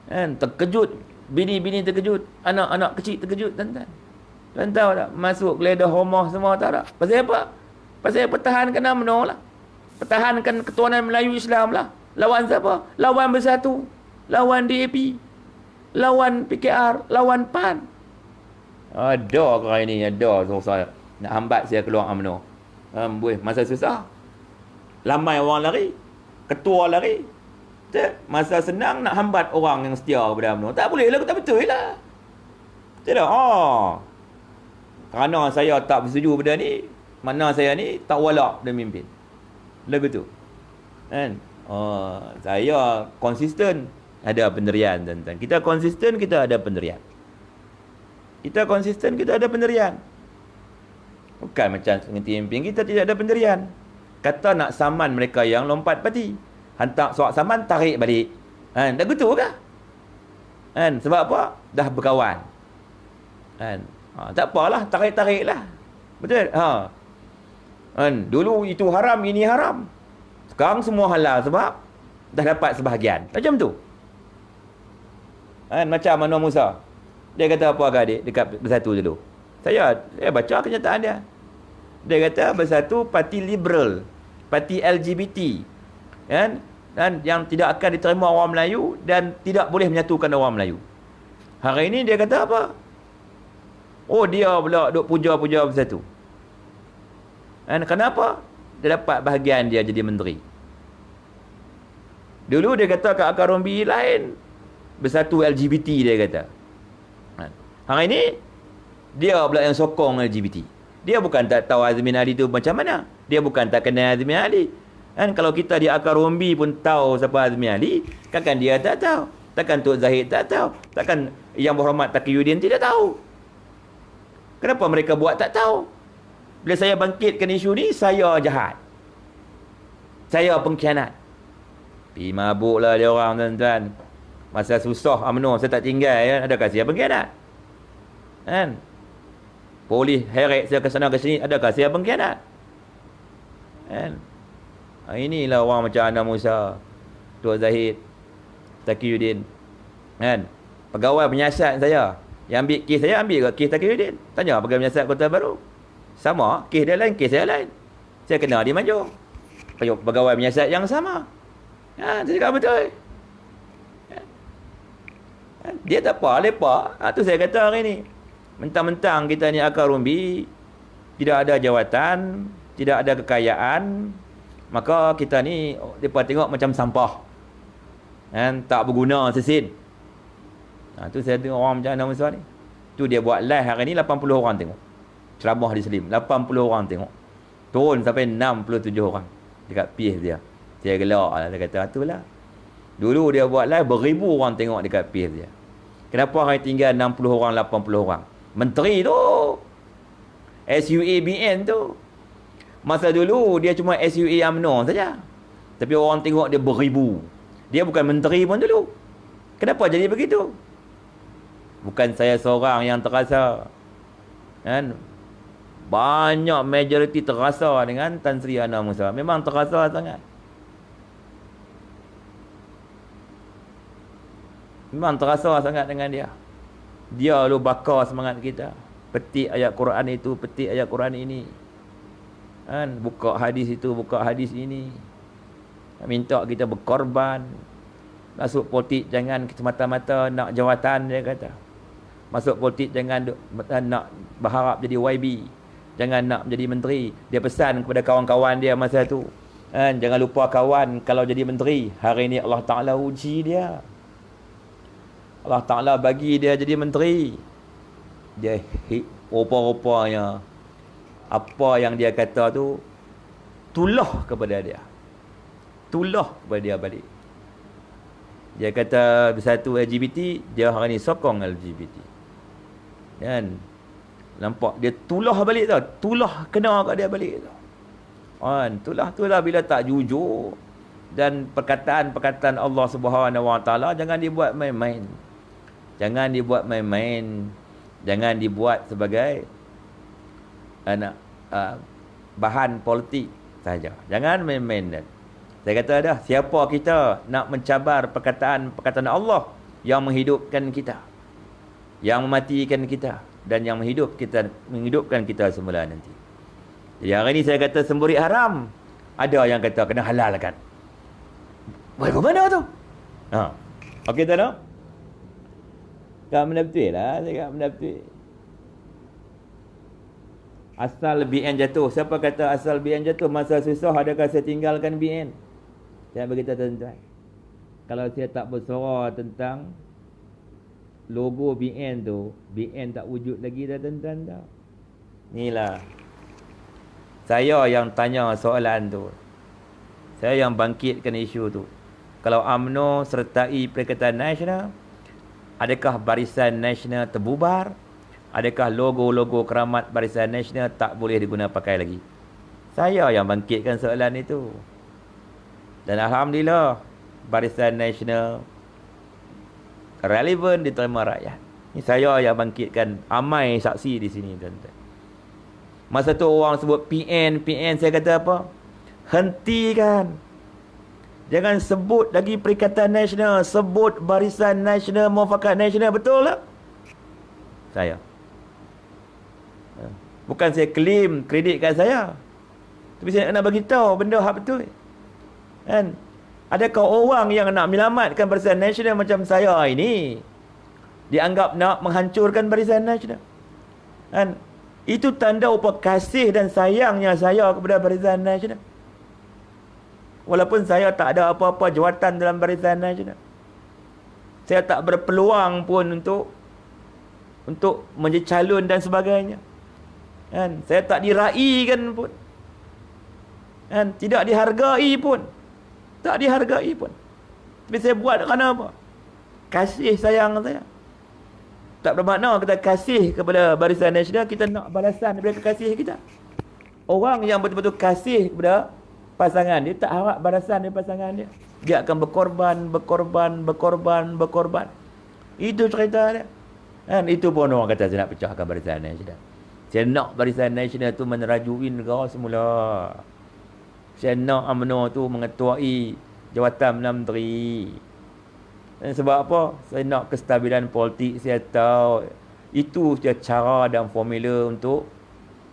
Kan? Terkejut. Bini-bini terkejut. Anak-anak kecil terkejut tuan-tuan. Tuan tahu tak? Masuk geledah rumah semua tak ada. Pasal apa? Pasal pertahankan UMNO lah. Pertahankan ketuanan Melayu Islam lah. Lawan siapa? Lawan Bersatu. Lawan DAP. Lawan PKR. Lawan PAN. Ada ke hari ni? Ada susah. Nak hambat saya keluar UMNO. Masa susah. Lamai orang lari. Ketua lari. Masa senang nak hambat orang yang setia kepada UMNO. Tak boleh lah. Tak betul lah. Tidak. Kerana saya tak bersetuju pada ni, mana saya ni tak walak dan mimpin. Lagu tu. Kan? Saya konsisten, ada pendirian tuan-tuan. Kita konsisten, kita ada pendirian. Kita konsisten, kita ada pendirian. Bukan macam seperti mimpin kita tidak ada pendirian. Kata nak saman mereka yang lompat parti. Hantar surat saman, tarik balik. Kan? Lagu tu ke? Kan? Sebab apa? Dah berkawan. Kan? Tak apalah, tarik-tarik lah. Betul? Kan? Dulu itu haram, ini haram. Sekarang semua halal sebab dah dapat sebahagian. Macam tu. Kan? Macam Anwar Musa. Dia kata apa ke adik dekat Bersatu dulu? Saya baca kenyataan dia. Dia kata Bersatu parti liberal, parti LGBT. Kan? Dan yang tidak akan diterima orang Melayu dan tidak boleh menyatukan orang Melayu. Hari ini dia kata apa? Oh, dia pula duk puja-puja Bersatu. Dan kenapa? Dia dapat bahagian dia jadi menteri. Dulu dia kata kat akar umbi lain, Bersatu LGBT dia kata. Hari ini dia pula yang sokong LGBT. Dia bukan tak tahu Azmin Ali tu macam mana. Dia bukan tak kenal Azmin Ali. Kan kalau kita di akar umbi pun tahu siapa Azmin Ali, takkan dia tak tahu. Takkan Tok Zahid tak tahu. Takkan Yang Berhormat Taqiyuddin tidak tahu. Kenapa mereka buat tak tahu? Bila saya bangkitkan isu ni, saya jahat. Saya pengkhianat. Pergi mabuklah dia orang tuan-tuan. Masa susah UMNO saya tak tinggal ya. Adakah saya pengkhianat? Kan? Polis heret saya ke sana ke sini, adakah saya pengkhianat? Kan? Inilah orang macam Ana Musa, Tok Zahid, Taqiyuddin. Kan? Pegawai penyiasat saya. Yang ambil kes saya, ambil ke kes Taqiyuddin. Tanya pegawai penyiasat Kota Baru. Sama, kes dia lain, kes saya lain. Saya kena dia maju. Pegawai menyiasat yang sama. Saya cakap betul. Dia tak apa, lepak. Tu saya kata hari ni. Mentang-mentang kita ni akar rumbi, tidak ada jawatan, tidak ada kekayaan, maka kita ni, mereka tengok macam sampah. Tak berguna sesin. Tu saya tengok orang macam mana masa ni. Tu dia buat live hari ni 80 orang tengok. Ceramah di Selim, 80 orang tengok. Turun sampai 67 orang dekat page dia. Saya gelak lah, dia kata, itulah. Dulu dia buat live, beribu orang tengok dekat page dia. Kenapa hari tinggal 60 orang, 80 orang? Menteri tu. SUABN tu. Masa dulu, dia cuma SUA UMNO saja. Tapi orang tengok dia beribu. Dia bukan menteri pun dulu. Kenapa jadi begitu? Bukan saya seorang yang terasa. Kan? Banyak majoriti terasa dengan Tan Sri Anwar Musa. Memang terasa sangat. Memang terasa sangat dengan dia. Dia lu bakar semangat kita. Petik ayat Quran itu, petik ayat Quran ini. Kan? Buka hadis itu, buka hadis ini. Minta kita berkorban. Masuk politik jangan semata-mata nak jawatan, dia kata. Masuk politik jangan nak berharap jadi YB. Jangan nak menjadi menteri. Dia pesan kepada kawan-kawan dia masa tu. Jangan lupa kawan, kalau jadi menteri, hari ini Allah Ta'ala uji dia. Allah Ta'ala bagi dia jadi menteri. Dia rupa-rupanya apa yang dia kata tu tulah kepada dia. Tulah kepada dia balik. Dia kata bersatu LGBT, dia hari ni sokong LGBT. Kan? Nampak dia tulah balik tau. Tulah kena kat dia balik tau. Kan? Tulah bila tak jujur. Dan perkataan-perkataan Allah Subhanahu Wa Taala jangan dibuat main-main. Jangan dibuat main-main. Jangan dibuat sebagai bahan politik saja. Jangan main-main. Saya kata dah, siapa kita nak mencabar perkataan Allah yang menghidupkan kita, yang mematikan kita, dan yang menghidupkan kita semula nanti. Jadi hari ni saya kata semburi haram, ada yang kata kena halalkan. Bagaimana tu? Okey tak nak? Tak benda betul lah. Saya kata benda betul. Asal BN jatuh. Siapa kata asal BN jatuh? Masa susah adakah saya tinggalkan BN? Saya beritahu tuan-tuan. Kalau saya tak bersuara tentang logo BN tu, BN tak wujud lagi dah tuan-tuan dah. Inilah. Saya yang tanya soalan tu. Saya yang bangkitkan isu tu. Kalau UMNO sertai Perikatan Nasional, adakah Barisan Nasional terbubar? Adakah logo-logo keramat Barisan Nasional tak boleh diguna pakai lagi? Saya yang bangkitkan soalan itu. Dan Alhamdulillah, Barisan Nasional relevan diterima rakyat. Ini saya yang bangkitkan, amai saksi di sini tuan-tuan. Masa tu orang sebut PN, saya kata apa? Hentikan. Jangan sebut lagi Perikatan Nasional, sebut Barisan Nasional, Muafakat Nasional, betul tak? Saya. Bukan saya claim kredit kat saya. Tapi saya nak bagi tahu benda hak betul. Kan? Adakah orang yang nak menyelamatkan Barisan Nasional macam saya ini dianggap nak menghancurkan Barisan Nasional? Kan? Itu tanda upah kasih dan sayangnya saya kepada Barisan Nasional. Walaupun saya tak ada apa-apa jawatan dalam Barisan Nasional. Saya tak berpeluang pun untuk menjadi calon dan sebagainya. Kan? Saya tak diraikan pun. Kan? Tidak dihargai pun. Tak dihargai pun. Tapi saya buat kerana apa? Kasih sayang saya. Tak bermakna kita kasih kepada Barisan Nasional, kita nak balasan daripada kekasih kita. Orang yang betul-betul kasih kepada pasangan dia, tak harap balasan dari pasangan dia. Dia akan berkorban. Itu cerita dia. Dan itu pun orang kata saya nak pecahkan Barisan Nasional. Saya nak Barisan Nasional tu menerajui negara semula. Saya nak UMNO tu mengetuai jawatan menteri. Dan sebab apa? Saya nak kestabilan politik. Saya tahu itu cara dan formula untuk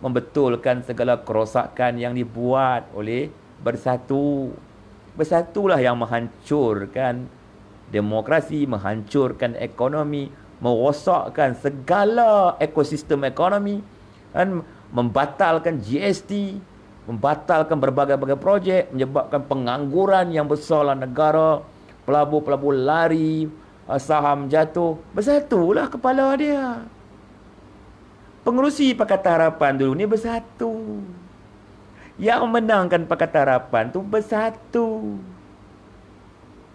membetulkan segala kerosakan yang dibuat oleh Bersatu. Bersatulah yang menghancurkan demokrasi, menghancurkan ekonomi, merosakkan segala ekosistem ekonomi, dan membatalkan GST, membatalkan berbagai-bagai projek, menyebabkan pengangguran yang besar dalam negara, pelabur-pelabur lari, saham jatuh. Bersatulah kepala dia. Pengerusi Pakatan Harapan dulu ni bersatu. Yang menangkan Pakatan Harapan tu bersatu.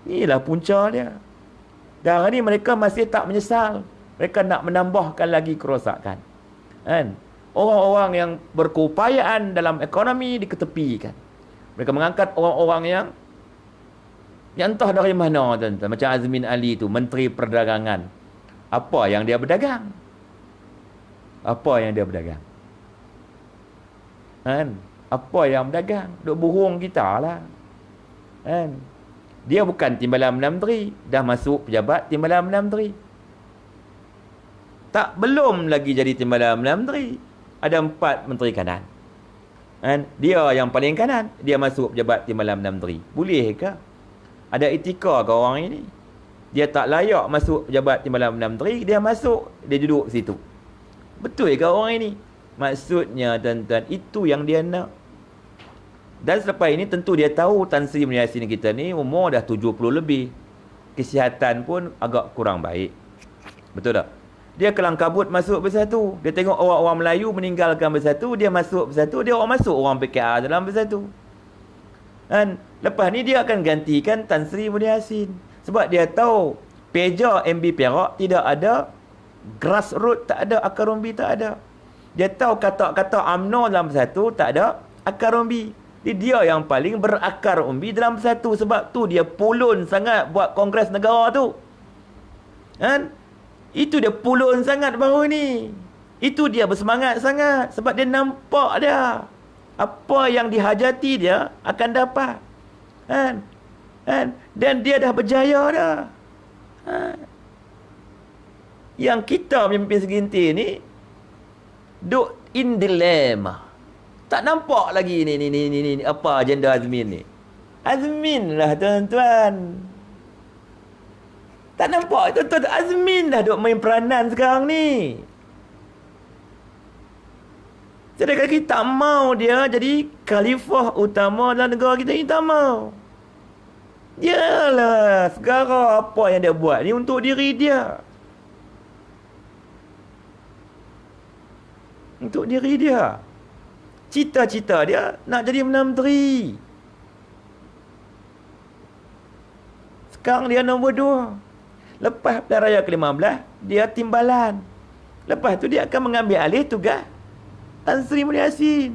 Inilah punca dia. Dan hari ni mereka masih tak menyesal. Mereka nak menambahkan lagi kerosakan. Kan? Orang-orang yang berkeupayaan dalam ekonomi diketepikan. Mereka mengangkat orang-orang yang entah dari mana, tuan-tuan. Macam Azmin Ali tu, Menteri Perdagangan. Apa yang dia berdagang? Apa yang dia berdagang? Kan? Apa yang berdagang? Duk bohong kita lah. Kan? Dia bukan timbalan Perdana Menteri. Dah masuk pejabat timbalan Perdana Menteri. Tak, belum lagi jadi timbalan Perdana Menteri. Ada 4 menteri kanan. Kan? Dia yang paling kanan. Dia masuk pejabat timbalan Perdana Menteri. Boleh ke? Ada etika ke orang ini? Dia tak layak masuk pejabat timbalan Perdana Menteri. Dia masuk, dia duduk situ. Betul ke orang ini? Maksudnya, tuan-tuan, itu yang dia nak. Dan selepas ini tentu dia tahu Tan Sri Mulyani Yassin kita ni umur dah 70 lebih. Kesihatan pun agak kurang baik. Betul tak? Dia kelang kabut masuk Bersatu. Dia tengok orang-orang Melayu meninggalkan Bersatu, dia masuk Bersatu, dia orang masuk orang PKR dalam Bersatu. Dan lepas ni dia akan gantikan Tan Sri Mulyani Yassin. Sebab dia tahu peja MB Perak tidak ada, grassroots tak ada, akar umbi tak ada. Dia tahu kata-kata UMNO dalam Bersatu tak ada akar umbi. Dia yang paling berakar umbi dalam Bersatu. Sebab tu dia pulun sangat buat Kongres Negara tu. Kan? Itu dia pulun sangat baru ni. Itu dia bersemangat sangat. Sebab dia nampak dia. Apa yang dihajati dia akan dapat. Kan? Kan? Dan dia dah berjaya dah. Kan? Yang kita pemimpin segintir ni duk in dilemma. Tak nampak lagi ni apa agenda Azmin ni. Azmin lah, tuan-tuan. Tak nampak, tuan-tuan. Azmin dah duk main peranan sekarang ni. Sedangkan kita tak mau dia jadi khalifah utama dalam negara kita ni, tak mau. Yalah, segala apa yang dia buat ni untuk diri dia. Untuk diri dia. Cita-cita dia nak jadi Perdana Menteri. Sekarang dia nombor 2. Lepas pilihan raya ke-15, dia timbalan. Lepas tu dia akan mengambil alih tugas Tan Sri Mulyani Yassin.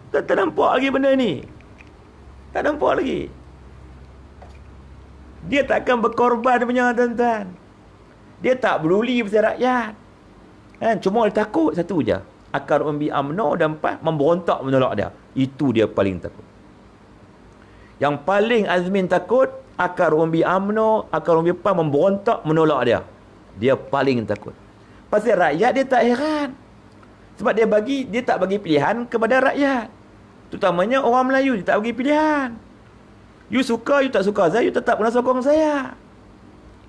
Tak nampak lagi benda ni. Tak nampak lagi. Dia tak akan berkorban punya, tuan-tuan. Dia tak peduli pasal rakyat. Kan? Cuma dia takut satu je. Akar umbi UMNO dan PAS memberontak menolak dia. Itu dia paling takut. Yang paling Azmin takut, akar umbi UMNO, akar umbi PAS memberontak menolak dia. Dia paling takut. Pasal rakyat dia tak heran. Sebab dia tak bagi pilihan kepada rakyat. Terutamanya orang Melayu, dia tak bagi pilihan. You suka, you tak suka saya, you tetap kena sokong saya.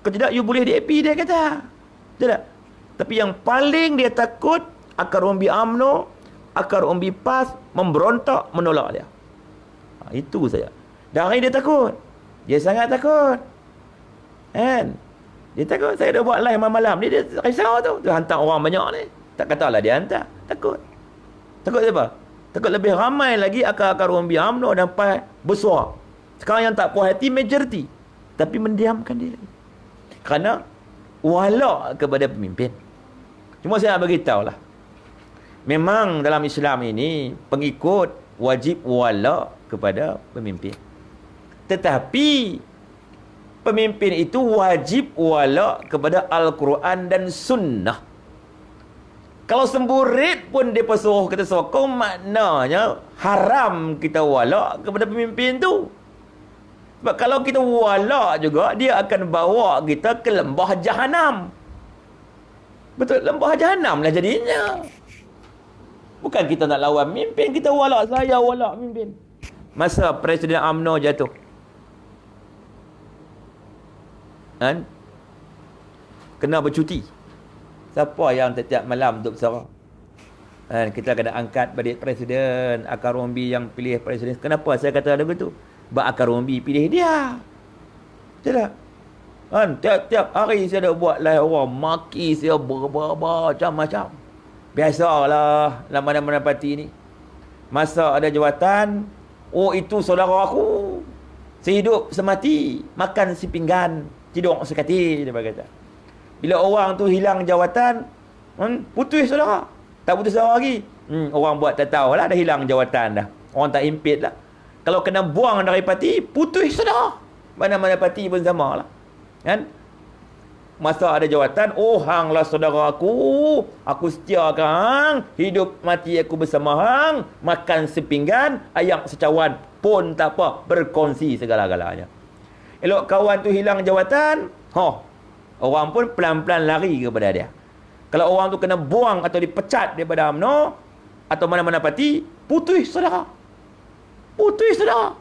Kalau tidak, you boleh DAP, dia kata. Tidak. Tapi yang paling dia takut, akar umbi UMNO, akar umbi PAS memberontak menolak dia. Itu saja. Dan hari dia takut. Dia sangat takut. Kan? Dia takut. Saya dah buat live malam-malam. Dia risau tu. Dia hantar orang banyak ni. Tak katalah dia hantar. Takut. Takut siapa? Takut lebih ramai lagi akar-akar umbi UMNO dan PAS bersuara. Sekarang yang tak puas hati majoriti. Tapi mendiamkan diri. Kerana walak kepada pemimpin. Cuma saya nak beritahu lah. Memang dalam Islam ini pengikut wajib wala kepada pemimpin. Tetapi pemimpin itu wajib wala kepada Al-Quran dan Sunnah. Kalau semburit pun dia suruh kita sokong, maknanya haram kita wala kepada pemimpin tu. Sebab kalau kita wala juga, dia akan bawa kita ke lembah Jahanam. Betul, lembah jahanam lah jadinya. Bukan kita nak lawan mimpin, kita walak mimpin. Masa Presiden UMNO jatuh, kan? Kena bercuti. Siapa yang setiap malam duduk bersara? Kan? Kita kena angkat balik Presiden Akar Rombi yang pilih Presiden. Kenapa saya kata ada begitu? Sebab Akar Rombi pilih dia. Betul tak? Kan? Tiap-tiap hari saya dah buat live orang maki saya macam-macam. Biasalah dalam mana-mana parti ni. Masa ada jawatan, oh itu saudara aku. Sehidup semati, makan sepinggan, tidur sekatil, dia kata. Bila orang tu hilang jawatan, putus saudara. Tak putus saudara lagi. Orang buat tak tahu lah, dah hilang jawatan dah. Orang tak impit lah. Kalau kena buang dari parti, putus saudara. Mana-mana parti pun sama lah. Kan? Masa ada jawatan, oh hanglah saudara aku setia kang, hidup mati aku bersama hang, makan sepinggan, ayam secawan pun tak apa, berkongsi segala-galanya. Elok kawan tu hilang jawatan, orang pun pelan-pelan lari kepada dia. Kalau orang tu kena buang atau dipecat daripada UMNO atau mana-mana parti, putus saudara. Putus saudara.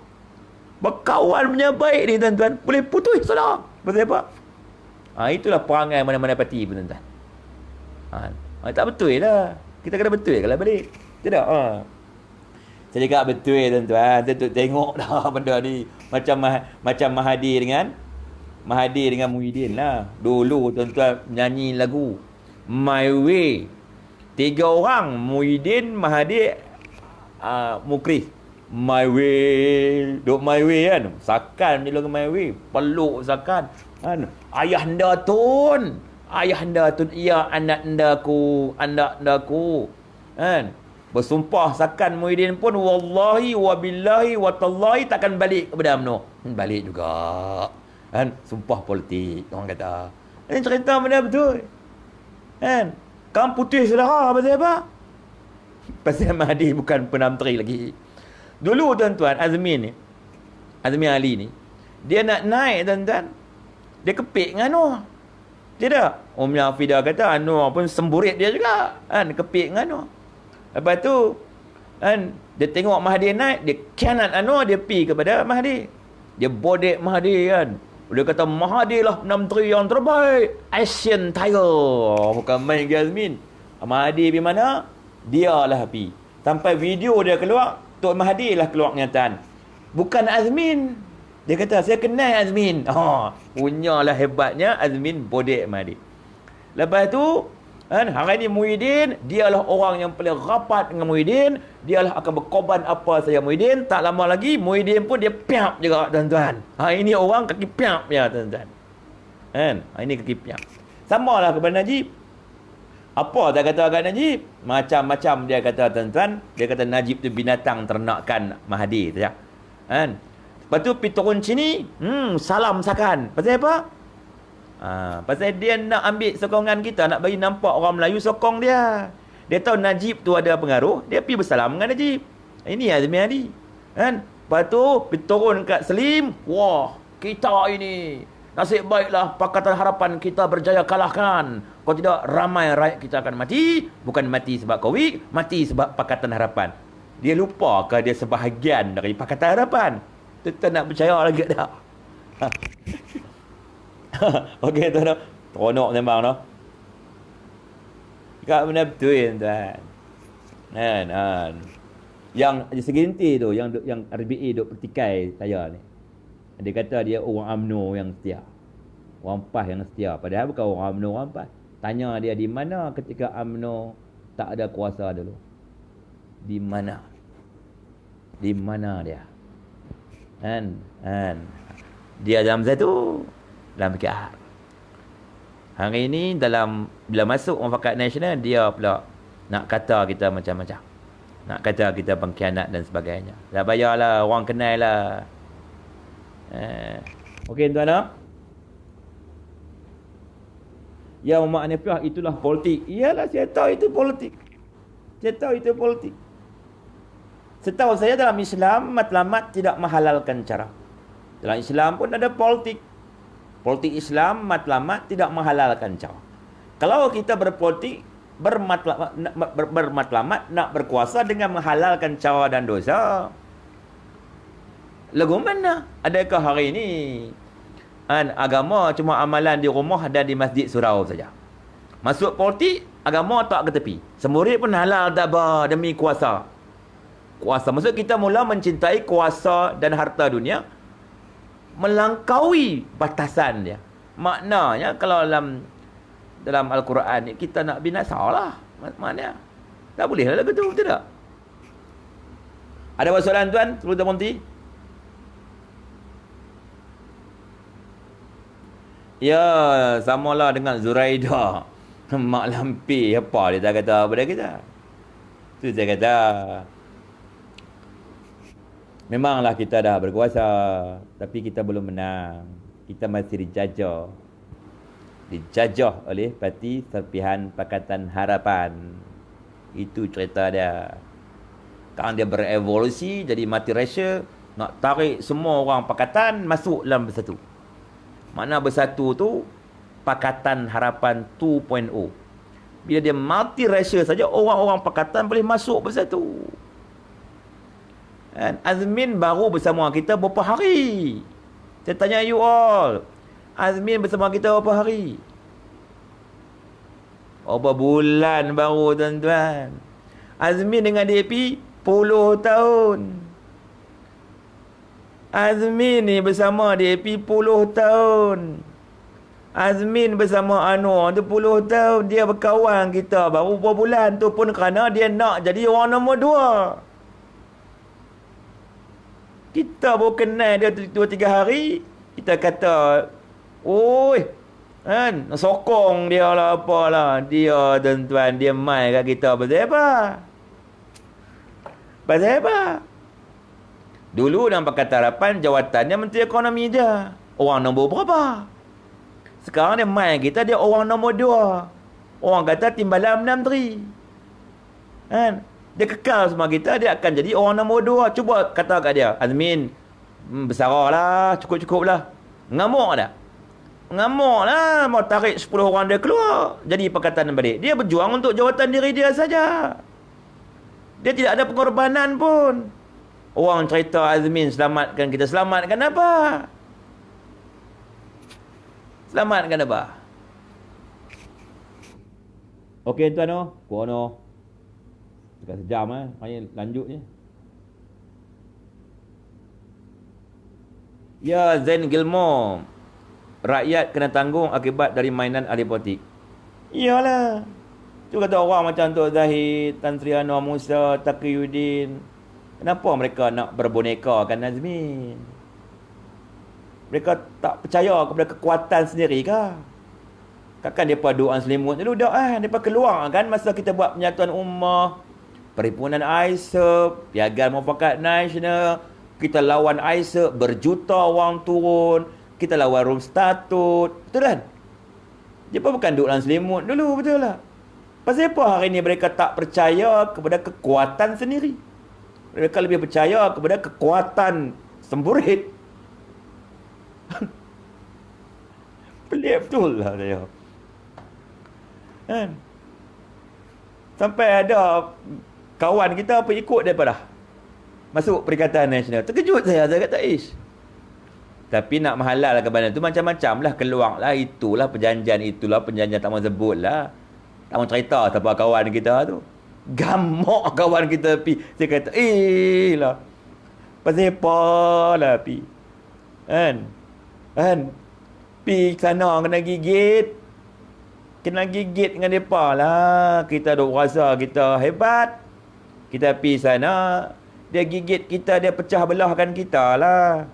Berkawan punya baik ni tuan-tuan, boleh putus saudara. Betul apa? Itulah perangai mana-mana parti pun tuan-tuan. Tak betul lah. Kita kena betul kalau balik. Tidak. Saya cakap betul tuan-tuan. Kita tengok dah benda ni. Macam Mahathir dengan Muhyiddin lah. Dulu tuan-tuan nyanyi lagu My Way. 3 orang. Muhyiddin, Mahathir, Mukris. My Way. Duk My Way kan. Sakan dia lagu My Way. Peluk Sakan. Kan? Ayah anda tun, ia anak andaku, kan? Bersumpah Sakan Muhyiddin pun wallahi wabillahi watallahi takkan balik kepada UMNO. Balik juga, kan? Sumpah politik orang kata. Ini cerita benda betul, kan? Kamu putih saudara pasal apa? Pasal Mahdi bukan Perdana Menteri lagi. Dulu tuan-tuan Azmin Ali ni, dia nak naik tuan-tuan, dia kepik dengan Anwar. Tidak? Umnya Hafidah kata Anwar pun semburit dia juga. Kan? Kepik dengan Anwar. Lepas tu, kan? Dia tengok Mahathir naik, dia kianat Anwar, dia pergi kepada Mahathir. Dia bodek Mahathir kan. Dia kata Mahathir lah Perdana Menteri yang terbaik. Asian Tiger. Bukan main Gazmin. Mahathir pergi mana? Dia lah pergi. Sampai video dia keluar, Tok Mahathir lah keluar kenyataan. Bukan Azmin. Dia kata, saya kenal Azmin. Punyalah hebatnya Azmin bodek Mahathir. Lepas tu, kan, hari ni Muhyiddin, dialah orang yang paling rapat dengan Muhyiddin. Dialah akan berkorban apa saja Muhyiddin. Tak lama lagi, Muhyiddin pun dia piap juga, tuan-tuan. Ini orang kaki piap ya, tuan-tuan. Kan? Ini kaki piap. Sama lah kepada Najib. Apa dia kata agak Najib? Macam-macam dia kata, tuan-tuan. Dia kata Najib tu binatang ternakan Mahathir. Kan? Lepas tu pergi turun sini, salam Sakan. Pasal apa? Pasal dia nak ambil sokongan kita, nak bagi nampak orang Melayu sokong dia. Dia tahu Najib tu ada pengaruh, dia pergi bersalam dengan Najib. Ini Azmi Ali. Kan? Lepas tu pergi turun kat Selim, wah, kita ini nasib baiklah Pakatan Harapan kita berjaya kalahkan. Kalau tidak, ramai rakyat kita akan mati. Bukan mati sebab Covid, mati sebab Pakatan Harapan. Dia lupa ke dia sebahagian dari Pakatan Harapan? Kita nak percaya lagi tak? Okey tuan-tuan. Teronok sembang tu. Cakap benda betul tuan. Kan? Yang segelintir tu, yang RBA duk pertikai saya ni. Dia kata dia orang UMNO yang setia. Orang PAS yang setia. Padahal bukan orang UMNO, orang PAS. Tanya dia di mana ketika UMNO tak ada kuasa dulu. Di mana? Di mana dia? Kan? Dia dalam satu dalam PKR. Hari ini bila masuk orang Fakat Nasional, dia pula nak kata kita macam-macam. Nak kata kita pengkhianat dan sebagainya. Dah bayarlah, orang kenal lah. Okey tuan-tuan. Ya Mak Hanifiah, itulah politik. Iyalah, saya tahu itu politik. Setahu saya dalam Islam, matlamat tidak menghalalkan cara. Dalam Islam pun ada politik. Politik Islam, matlamat tidak menghalalkan cara. Kalau kita berpolitik, bermatlamat nak berkuasa dengan menghalalkan cara dan dosa, lagu mana? Adakah hari ini agama cuma amalan di rumah dan di masjid surau saja? Masuk politik, agama tak ke tepi. Semurid pun halal tak apa demi kuasa. Kuasa. Maksud kita mula mencintai kuasa dan harta dunia melangkaui batasan dia. Maknanya kalau dalam Al-Quran ni kita nak binasa lah. Maknanya tak boleh lah lagu tu, betul tak? Ada soalan tuan sebelum kita berhenti? Ya, samalah dengan Zuraida. Mak lampir apa dia tak kata pada kita. Tu saya kata. Memanglah kita dah berkuasa, tapi kita belum menang. Kita masih dijajah. Dijajah oleh Parti Serpihan Pakatan Harapan. Itu cerita dia. Sekarang dia berevolusi jadi multiracial, nak tarik semua orang pakatan masuk dalam bersatu. Makna bersatu tu Pakatan Harapan 2.0. Bila dia multiracial saja, orang-orang pakatan boleh masuk bersatu. And Azmin baru bersama kita berapa hari? Saya tanya you all, Azmin bersama kita berapa hari? Berapa bulan baru tuan-tuan? Azmin dengan DAP 10 tahun. Azmin ni bersama DAP 10 tahun. Azmin bersama Anwar tu 10 tahun. Dia berkawan kita baru berapa bulan tu pun kerana dia nak jadi orang nombor 2. Kita baru kenal dia 2-3 hari, kita kata, oi, kan, sokong dia lah apalah. Dia tuan-tuan, dia mai kat kita pasal apa? Pasal apa? Dulu dalam Pakatan Harapan jawatannya Menteri Ekonomi je. Orang nombor berapa? Sekarang dia mai kita, dia orang nombor 2. Orang kata timbalan menteri. Kan? Dia kekal sama kita, dia akan jadi orang nombor 2. Cuba kata kat dia, Azmin, bersarahlah, cukup-cukup lah. Ngamuk tak? Ngamuk lah, mau tarik 10 orang dia keluar. Jadi Pakatan balik. Dia berjuang untuk jawatan diri dia saja. Dia tidak ada pengorbanan pun. Orang cerita Azmin selamatkan kita. Selamatkan apa? Selamatkan apa? Okey tuan oh, kuono. Dekat sejam maknanya lanjut je. Ya, Zain Gilmore. Rakyat kena tanggung akibat dari mainan ahli politik. Iyalah. Tu kata orang macam Tok Zahid, Tan Sri Anwar Musa, Taqiyuddin. Kenapa mereka nak berboneka kan Azmin? Mereka tak percaya kepada kekuatan sendiri kah? Takkan mereka doa selimut dulu dah mereka keluar kan masa kita buat penyatuan ummah, perhimpunan ISEP, Piagam Mufakat Nasional, kita lawan ISEP, berjuta orang turun, kita lawan Rum Statut, betul kan? Mereka bukan duduk dalam selimut dulu, betul lah. Pasal apa hari ini mereka tak percaya kepada kekuatan sendiri? Mereka lebih percaya kepada kekuatan semburit. Pelik betul lah dia. Kan? Sampai ada kawan kita apa ikut daripada masuk Perikatan Nasional. Terkejut saya kata ish. Tapi nak menghalalkan benda tu macam-macam lah. Keluar lah, itulah perjanjian tak mau sebut lah. Tak mau cerita siapa kawan kita tu. Gamuk kawan kita pi. Saya kata lah. Pasal apa lah pi. Kan? Pi sana kena gigit. Kena gigit dengan mereka lah. Kita duk rasa kita hebat. Kita pi sana. Dia gigit kita, dia pecah belahkan kita lah.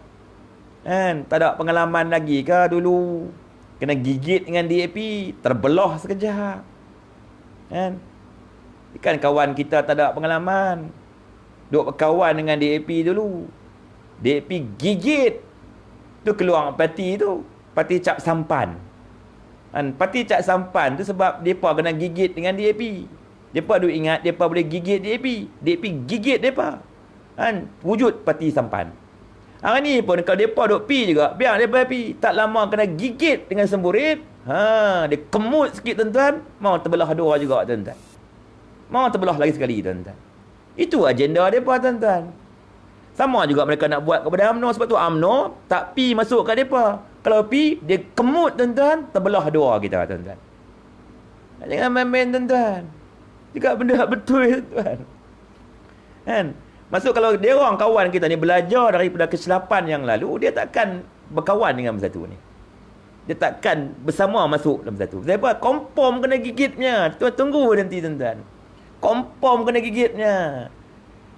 Kan? Tak ada pengalaman lagi ke dulu? Kena gigit dengan DAP. Terbelah sekejap. Kan? Kan kawan kita tak ada pengalaman. Duk berkawan dengan DAP dulu. DAP gigit. Tu keluar parti tu. Parti Cap Sampan. Parti Cap Sampan tu sebab mereka kena gigit dengan DAP. Mereka duk ingat mereka boleh gigit DAP. DAP gigit mereka. Wujud Parti Sampan. Hari ni pun kalau mereka duk pi juga, biar mereka pi. Tak lama kena gigit dengan semburit. Dia kemut sikit tuan-tuan, mau terbelah dua juga tuan-tuan. Mau terbelah lagi sekali tuan-tuan. Itu agenda mereka tuan-tuan. Sama juga mereka nak buat kepada UMNO, sebab tu UMNO tak pi masuk kat mereka. Kalau pi, dia kemut tuan-tuan, terbelah dua kita tuan-tuan. Jangan main-main tuan-tuan. Juga benda betul tuan. Kan? Maksud kalau dia orang kawan kita ni belajar daripada kesilapan yang lalu, dia takkan berkawan dengan bersatu ni. Dia takkan bersama masuk dalam satu. Sebab kompom kena gigitnya. Tuan tunggu nanti tuan-tuan. Kompom kena gigitnya.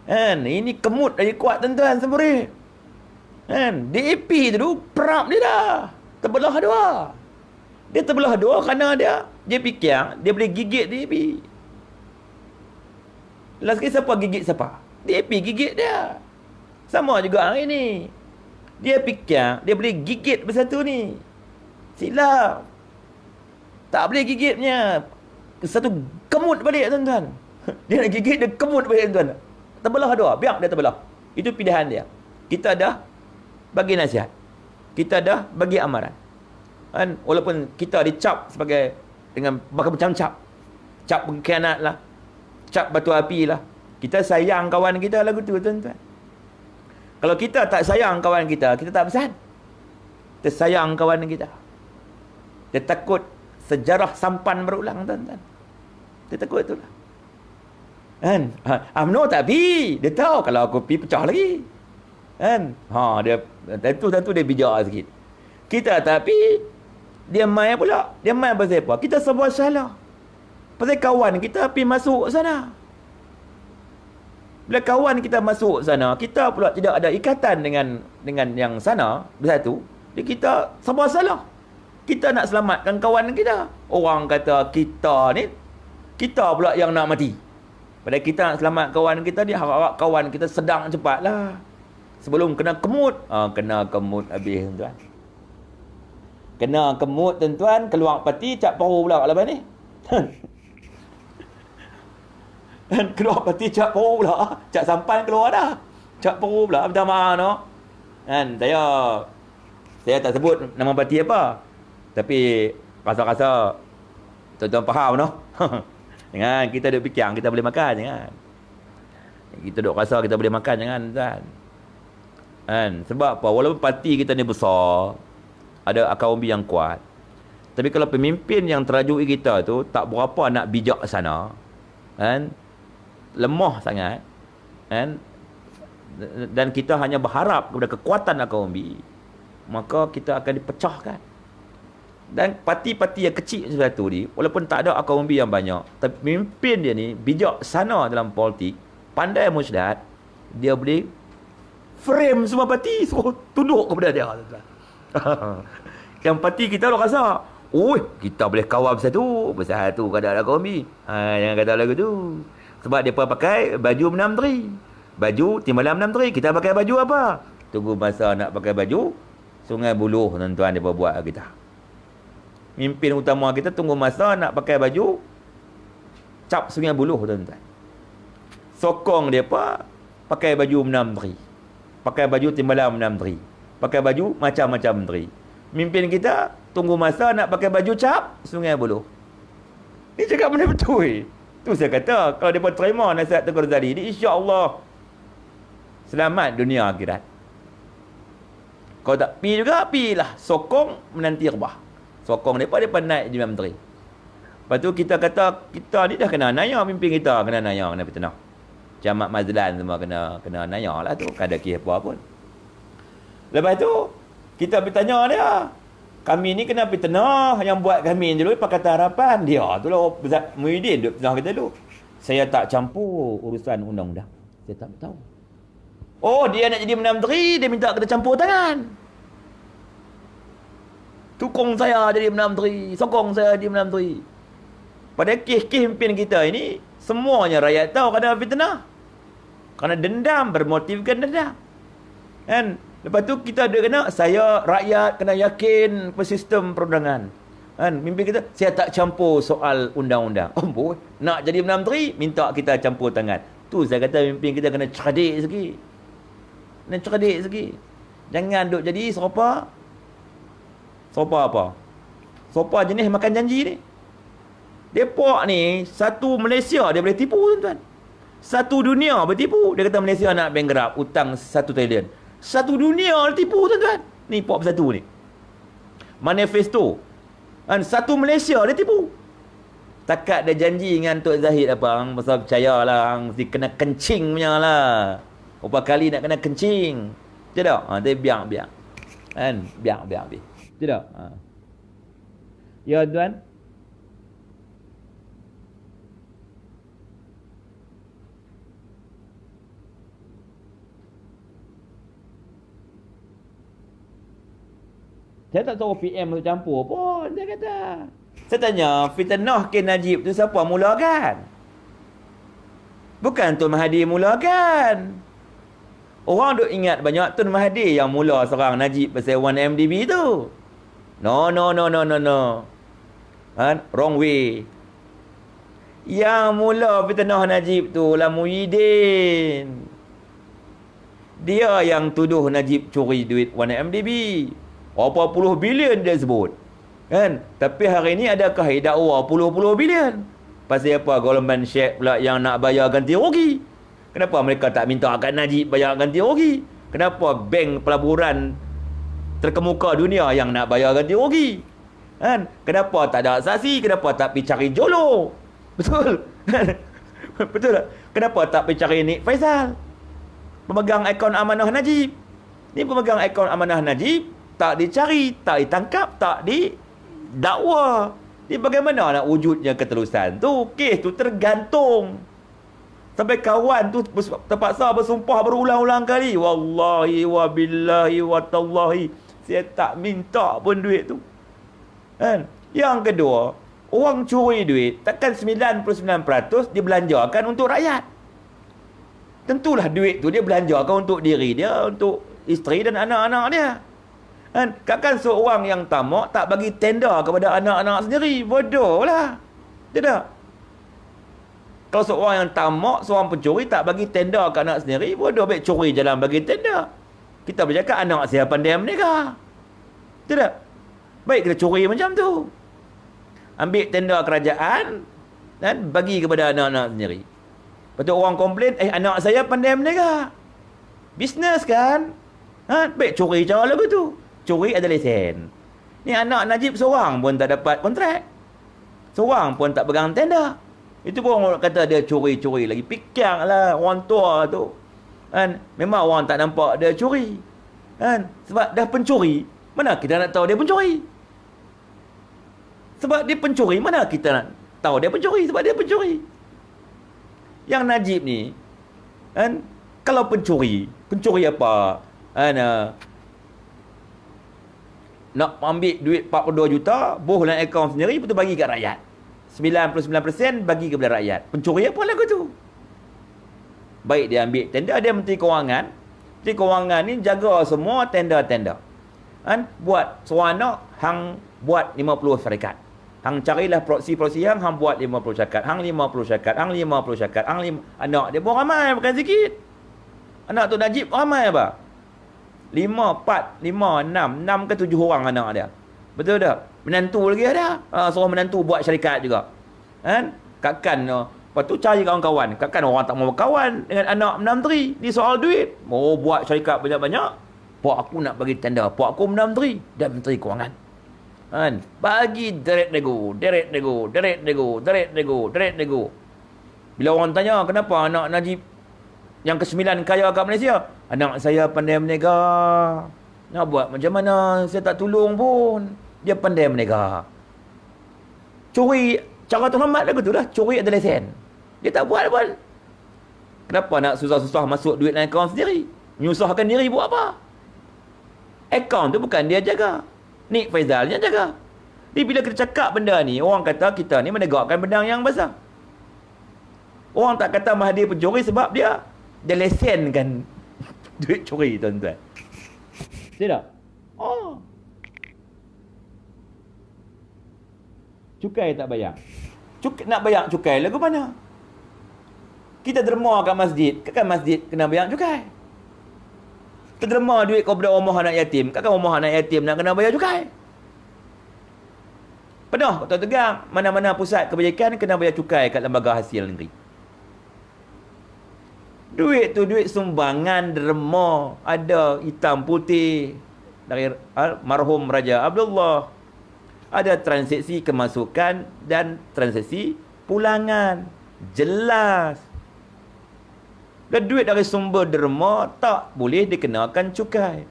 Kan? Ini kemut lagi kuat tuan-tuan semburit. Kan? DAP tu dulu perap dia dah. Terbelah dua. Dia terbelah dua kerana dia fikir dia boleh gigit DAP. Last kali siapa gigit siapa? DAP gigit dia. Sama juga hari ni. Dia fikir dia boleh gigit bersatu ni. Silap. Tak boleh gigitnya. Satu kemut balik tuan-tuan. Dia nak gigit, dia kemut balik tuan-tuan. Terbelah dua. Biar dia terbelah. Itu pilihan dia. Kita dah bagi nasihat. Kita dah bagi amaran. Kan? Walaupun kita dicap sebagai dengan macam cap. Cap pengkhianat lah. Cap batu api lah. Kita sayang kawan kita lagu tu tuan-tuan. Kalau kita tak sayang kawan kita tak pesan. Kita sayang kawan kita. Dia takut sejarah sampan berulang tuan-tuan. Dia takut itulah. Kan? UMNO tak pi. Dia tahu kalau aku pi pecah lagi. Kan? Dia tentu dia bijak sikit. Kita tak pi, dia main pula. Dia main pasal apa? Kita semua salah. Pasal kawan kita pi masuk sana. Bila kawan kita masuk sana, kita pula tidak ada ikatan dengan yang sana bersatu. Kita semua salah. Kita nak selamatkan kawan kita. Orang kata kita ni, kita pula yang nak mati. Padahal kita nak selamat kawan kita, dia harap kawan kita sedang cepatlah. Sebelum kena kemut. Kena kemut habis tuan-tuan. Kena kemut tuan-tuan, keluar parti, cap paru pula kat lepas ni. Dan keluar parti cap paru pula. Cap sampan keluar dah. Cap paru pula. Minta maaf no. Kan, saya tak sebut nama parti apa. Tapi rasa-rasa tuan-tuan faham no. Jangan kita duk fikir kita boleh makan, jangan. Kita duk rasa kita boleh makan, jangan tuan. Kan? Sebab apa? Walaupun parti kita ni besar, ada akar umbi yang kuat. Tapi kalau pemimpin yang terajui kita tu tak berapa nak bijak sana, kan? Lemah sangat, kan? Dan kita hanya berharap kepada kekuatan akar umbi, maka kita akan dipecahkan. Dan parti-parti yang kecil seperti tu ni, walaupun tak ada akar umbi yang banyak, tapi pemimpin dia ni bijak sana dalam politik, pandai muslihat, dia boleh frame semua parti, suruh tunduk kepada dia. Yang parti kita orang rasa, kita boleh kawal bersatu kada ada akar umbi. Jangan kata lagu tu. Sebab dia pakai baju menteri. Baju timbalan menteri. Kita pakai baju apa? Tunggu masa nak pakai baju Sungai Buloh tuan-tuan dia buat kita. Mimpin utama kita tunggu masa nak pakai baju cap Sungai Buloh tuan-tuan. Sokong dia pakai baju menteri. Pakai baju timbalan menteri. Pakai baju macam-macam menteri. Mimpin kita tunggu masa nak pakai baju cap Sungai Buloh. Ni cakap benda betul. Tu saya kata, kalau mereka terima nasihat Tengku Razali ni, insya-Allah selamat dunia akhirat. Kalau tak pi juga, pilah. Sokong menanti rebah. Sokong mereka naik jadi menteri. Lepas tu kita kata, kita ni dah kena naya, mimpin kita kena naya, kena fitnah. Camat Mazlan semua kena naya lah tu. Kada kira apa pun. Lepas tu, kita bertanya dia, kami ni kena fitnah, yang buat kami dulu Pakatan Harapan. Dia tu lah Muhyiddin duk fitnah kita dulu. Saya tak campur urusan undang-undang. Saya tak tahu. Oh, dia nak jadi menteri, dia minta kita campur tangan. Tukung saya jadi menteri, sokong saya jadi menteri. Pada kes-kes pimpin kita ini, semuanya rakyat tahu kerana fitnah. Kerana dendam, bermotifkan dendam. Kan? Lepas tu kita ada kena, saya rakyat kena yakin kepada sistem perundangan. Kan? Mimpin kita, saya tak campur soal undang-undang. Boy, nak jadi menteri, minta kita campur tangan. Tu saya kata mimpin kita kena cerdik sikit. Kena cerdik sikit. Jangan duk jadi serupa. Serupa apa? Serupa jenis makan janji ni. Depok ni, satu Malaysia dia boleh tipu, tuan-tuan. Satu dunia bertipu. Dia kata Malaysia nak bankrupt, hutang 1 trilion. Satu dunia dia tipu, tuan-tuan. Ni Pop Bersatu ni. Manifesto. Kan, satu Malaysia dia tipu. Takat dia janji dengan Tok Zahid apa, hang pasal percayalah, hang mesti kena kencing punya lah. Berapa kali nak kena kencing. Tidak? Dia biar. Kan? Biar. Tidak? Ya, tuan. Saya tak tahu PM tu campur pun, dia kata. Saya tanya, fitnah ke Najib tu siapa mulakan? Bukan Tun Mahathir mulakan. Orang duk ingat banyak Tun Mahathir yang mula serang Najib pasal 1MDB tu. No. Wrong way. Yang mula fitnah Najib tu lah Muhyiddin. Dia yang tuduh Najib curi duit 1MDB. Berapa puluh bilion dia sebut. Kan? Tapi hari ni adakah dakwa puluh-puluh bilion? Pasal apa golongan Syekh pula yang nak bayar ganti rugi? Kenapa mereka tak minta kat Najib bayar ganti rugi? Kenapa bank pelaburan terkemuka dunia yang nak bayar ganti rugi? Kan? Kenapa tak ada saksi? Kenapa tak pergi cari Jolo? Betul? Betul tak? Kenapa tak pergi cari Nik Faisal? Pemegang akaun amanah Najib. Ni pemegang akaun amanah Najib, tak dicari, tak ditangkap, tak didakwa. Ni bagaimana nak wujudnya keterusan tu? Kes tu tergantung. Sampai kawan tu terpaksa bersumpah berulang-ulang kali. Wallahi wa billahi wa tallahi, saya tak minta pun duit tu. Kan? Yang kedua, orang curi duit, takkan 99% dibelanjakan untuk rakyat. Tentulah duit tu dia belanjakan untuk diri dia, untuk isteri dan anak-anak dia. Kan? Takkan seorang yang tamak tak bagi tenda kepada anak-anak sendiri. Bodoh lah. Tidak? Kalau seorang yang tamak, seorang pencuri tak bagi tenda ke anak sendiri, bodoh, baik curi jalan bagi tenda. Kita bercakap anak saya pandai menikah. Tidak? Baik kita curi macam tu. Ambil tenda kerajaan dan bagi kepada anak-anak sendiri. Lepas tu orang komplain, anak saya pandai menikah. Bisnes kan? Baik curi cara lagu tu. Curi ada lesen. Ni anak Najib seorang pun tak dapat kontrak. Seorang pun tak pegang tenda. Itu pun orang kata dia curi-curi lagi. Fikirlah orang tua tu. Kan? Memang orang tak nampak dia curi. Kan? Sebab dah pencuri, mana kita nak tahu dia pencuri? Sebab dia pencuri, mana kita nak tahu dia pencuri? Sebab dia pencuri. Yang Najib ni, kan? Kalau pencuri apa? Kan? Nak ambil duit 42 juta, boh dalam akaun sendiri, lepas tu bagi kat rakyat. 99% bagi kepada rakyat. Pencuri apa lagu tu? Baik dia ambil tenda, dia Menteri Kewangan. Menteri Kewangan ni jaga semua tenda-tenda. Kan? Buat seronok, hang buat 50 syarikat. Hang carilah proksi-proksi hang buat 50 syarikat. Hang 50 syarikat, hang 50 syarikat, anak dia pun ramai, bukan sikit. Anak tu Najib ramai apa? 5, 4, 5, 6 ke 7 orang anak dia. Betul tak? Menantu lagi ada. Suruh menantu buat syarikat juga. Kan? Kakkan, lepas tu cari kawan-kawan. Kakkan orang tak mau berkawan dengan anak menteri. Ni soal duit. Mau buat syarikat banyak-banyak. Pak aku nak bagi tanda. Pak aku menteri dan Menteri Kewangan. Kan? Bagi deret nego. Bila orang tanya kenapa anak Najib yang ke-9 kaya kat Malaysia, anak saya pandai menega. Nak buat macam mana? Saya tak tolong pun. Dia pandai menega. Curi, cara Tuan Rahmat lagu tu lah. Curi ada lesen. Dia tak buat pun. Kenapa nak susah-susah masuk duit dalam akaun sendiri? Menyusahkan diri buat apa? Akaun tu bukan dia jaga. Nik Faisal yang jaga. Ni bila kita cakap benda ni, orang kata kita ni menegakkan benda yang besar. Orang tak kata Mahathir pencuri sebab dia lesenkan duit curi, tuan-tuan. Tidak? Oh. Cukai tak bayar. Nak bayar cukai lagu mana? Kita derma kat masjid. Kan masjid kena bayar cukai. Terderma duit kepada rumah anak yatim. Kakak rumah anak yatim nak kena bayar cukai. Penuh Kota Tegang. Mana-mana pusat kebajikan kena bayar cukai kat lembaga hasil negeri. Duit tu duit sumbangan derma. Ada hitam putih dari marhum Raja Abdullah. Ada transaksi kemasukan dan transaksi pulangan. Jelas. Dan duit dari sumber derma tak boleh dikenakan cukai.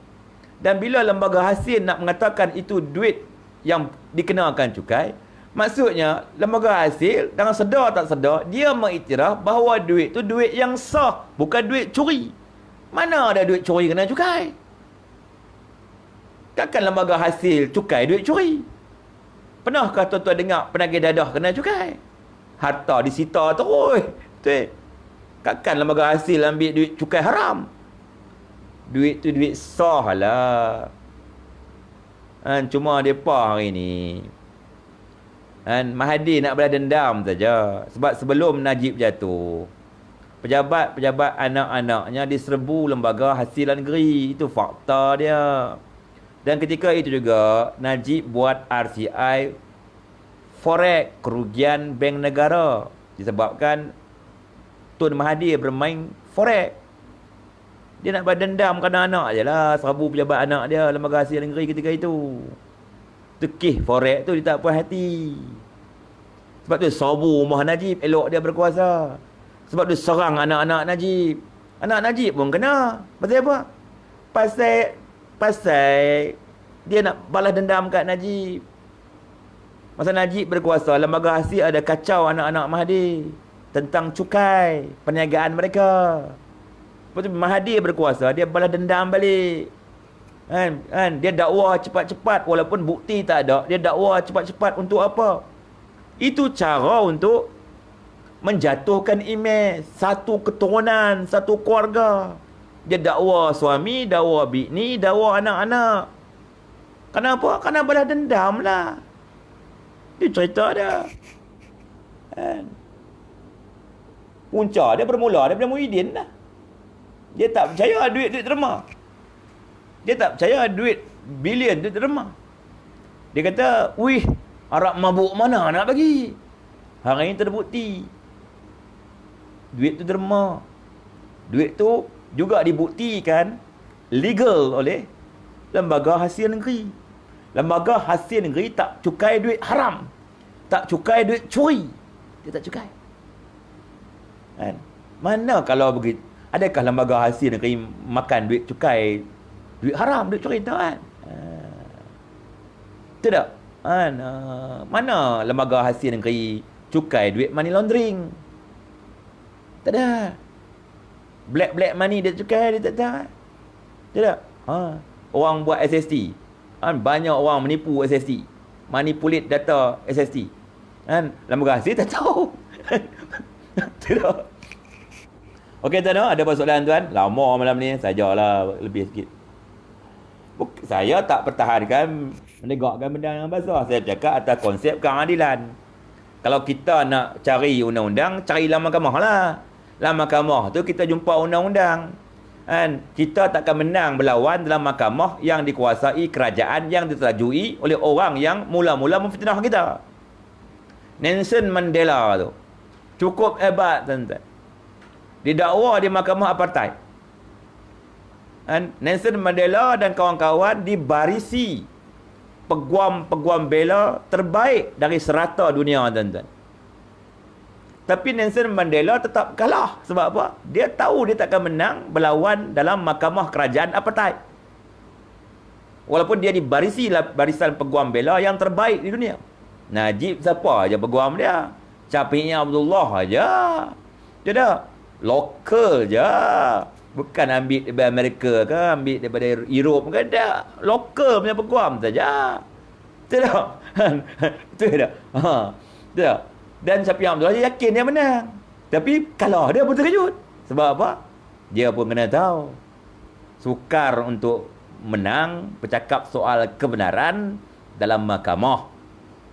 Dan bila lembaga hasil nak mengatakan itu duit yang dikenakan cukai, maksudnya lembaga hasil dengan sedar tak sedar dia mengiktiraf bahawa duit tu duit yang sah, bukan duit curi. Mana ada duit curi kena cukai? Takkan lembaga hasil cukai duit curi? Pernahkah tuan-tuan dengar penagih dadah kena cukai? Harta disita terus. Takkan lembaga hasil ambil duit cukai haram? Duit tu duit sah lah. Cuma mereka hari ni Mahathir nak balas dendam saja. Sebab sebelum Najib jatuh, pejabat-pejabat anak-anaknya diserbu lembaga hasilan negeri. Itu fakta dia. Dan ketika itu juga Najib buat RCI forex, kerugian bank negara, disebabkan Tun Mahathir bermain forex. Dia nak balas dendam kerana anak je lah. Serbu pejabat anak dia lembaga hasil negeri ketika itu. Tekih forex tu dia tak puas hati. Sebab tu serbu rumah Najib, elok dia berkuasa. Sebab tu serang anak-anak Najib. Anak Najib pun kena. Pasal apa? Pasal dia nak balas dendam kat Najib. Masa Najib berkuasa, lembaga hasil ada kacau anak-anak Mahathir tentang cukai, perniagaan mereka. Lepas tu Mahathir berkuasa, dia balas dendam balik. Dia dakwa cepat-cepat walaupun bukti tak ada. Dia dakwa cepat-cepat untuk apa? Itu cara untuk menjatuhkan imej satu keturunan, satu keluarga. Dia dakwa suami, dakwa bini, dakwa anak-anak. Kenapa? Kerana balas dendam lah. Dia cerita dia. Punca dia bermula daripada Muhyiddin lah. Dia tak percaya duit derma. Dia tak percaya duit bilion duit derma. Dia kata, wih, Arab mabuk mana nak bagi? Hari ini terbukti. Duit tu derma. Duit tu juga dibuktikan legal oleh lembaga hasil negeri. Lembaga hasil negeri tak cukai duit haram. Tak cukai duit curi. Dia tak cukai. Mana kalau begitu? Adakah lembaga hasil negeri makan duit cukai, duit haram, duit curi? Tak kan? Tidak. Mana lembaga hasil negeri cukai duit money laundering? Tak ada. Black money dia cukai, dia tak tahu. Tidak. Orang buat SST. Banyak orang menipu SST. Manipulate data SST. Lembaga hasil tak tahu. Tidak. Okey tuan, ada persoalan tuan? Lama malam ni, sajalah lebih sikit. Saya tak pertahankan menegakkan benda yang basah. Saya cakap atas konsep keadilan. Kalau kita nak cari undang-undang, carilah mahkamah lah. Dalam mahkamah tu kita jumpa undang-undang. Kita takkan menang berlawan dalam mahkamah yang dikuasai kerajaan yang diterajui oleh orang yang mula-mula memfitnah kita. Nelson Mandela tu cukup hebat tuan-tuan. Didakwa di mahkamah apartheid. Nelson Mandela dan kawan-kawan dibarisi peguam-peguam bela terbaik dari serata dunia tuan-tuan. Tapi Nelson Mandela tetap kalah. Sebab apa? Dia tahu dia takkan menang berlawan dalam mahkamah kerajaan apartheid. Walaupun dia dibarisi barisan peguam bela yang terbaik di dunia. Najib siapa aja peguam dia? Syafi'i Abdullah aja. Tidak. Lokal je. Bukan ambil daripada Amerika ke, ambil daripada Europe ke, tak. Lokal punya peguam saja. Tidak. Tidak. Tidak. Dan Syafi'i Abdullah yakin dia menang. Tapi kalah dia pun terkejut. Sebab apa? Dia pun kena tahu. Sukar untuk menang bercakap soal kebenaran dalam mahkamah.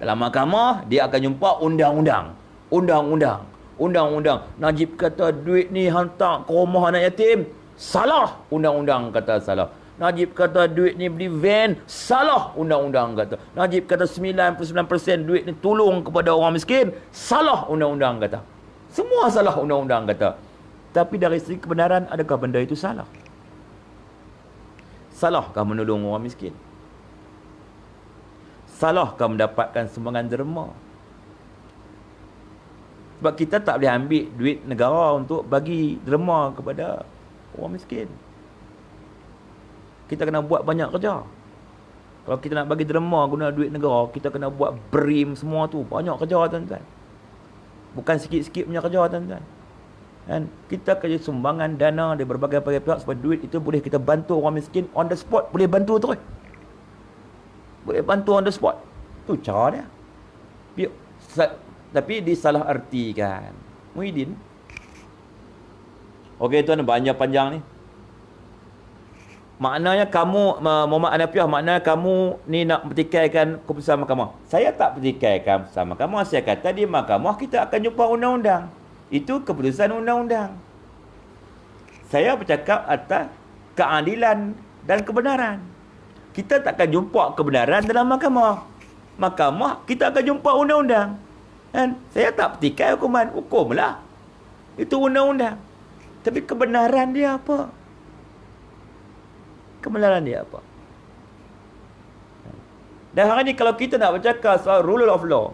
Dalam mahkamah dia akan jumpa undang-undang. Undang-undang. Najib kata duit ni hantar ke rumah anak yatim. Salah, undang-undang kata salah. Najib kata duit ni beli van, salah, undang-undang kata. Najib kata 99% duit ni tolong kepada orang miskin, salah, undang-undang kata. Semua salah, undang-undang kata. Tapi dari segi kebenaran, adakah benda itu salah? Salahkah menolong orang miskin? Salahkah mendapatkan sumbangan derma? Sebab kita tak boleh ambil duit negara untuk bagi derma kepada orang miskin. Kita kena buat banyak kerja. Kalau kita nak bagi derma guna duit negara, kita kena buat BRIM semua tu. Banyak kerja, tuan-tuan. Bukan sikit-sikit punya kerja, tuan-tuan. Dan kita kerja sumbangan dana dari berbagai pihak supaya duit itu boleh kita bantu orang miskin on the spot. Boleh bantu terus. Boleh bantu on the spot. Tu cara dia. Tapi disalah artikan. Muhyiddin. Okey tuan, banyak panjang ni. Maknanya kamu, Muhammad Hanafiah, maknanya kamu ni nak pertikaikan keputusan mahkamah. Saya tak pertikaikan keputusan mahkamah. Saya kata di mahkamah kita akan jumpa undang-undang. Itu keputusan undang-undang. Saya bercakap atas keadilan dan kebenaran. Kita takkan jumpa kebenaran dalam mahkamah. Mahkamah kita akan jumpa undang-undang. Kan? Saya tak pertikai hukuman. Hukumlah. Itu undang-undang. Tapi kebenaran dia apa? Kebenaran dia apa? Dan hari ni kalau kita nak bercakap soal rule of law,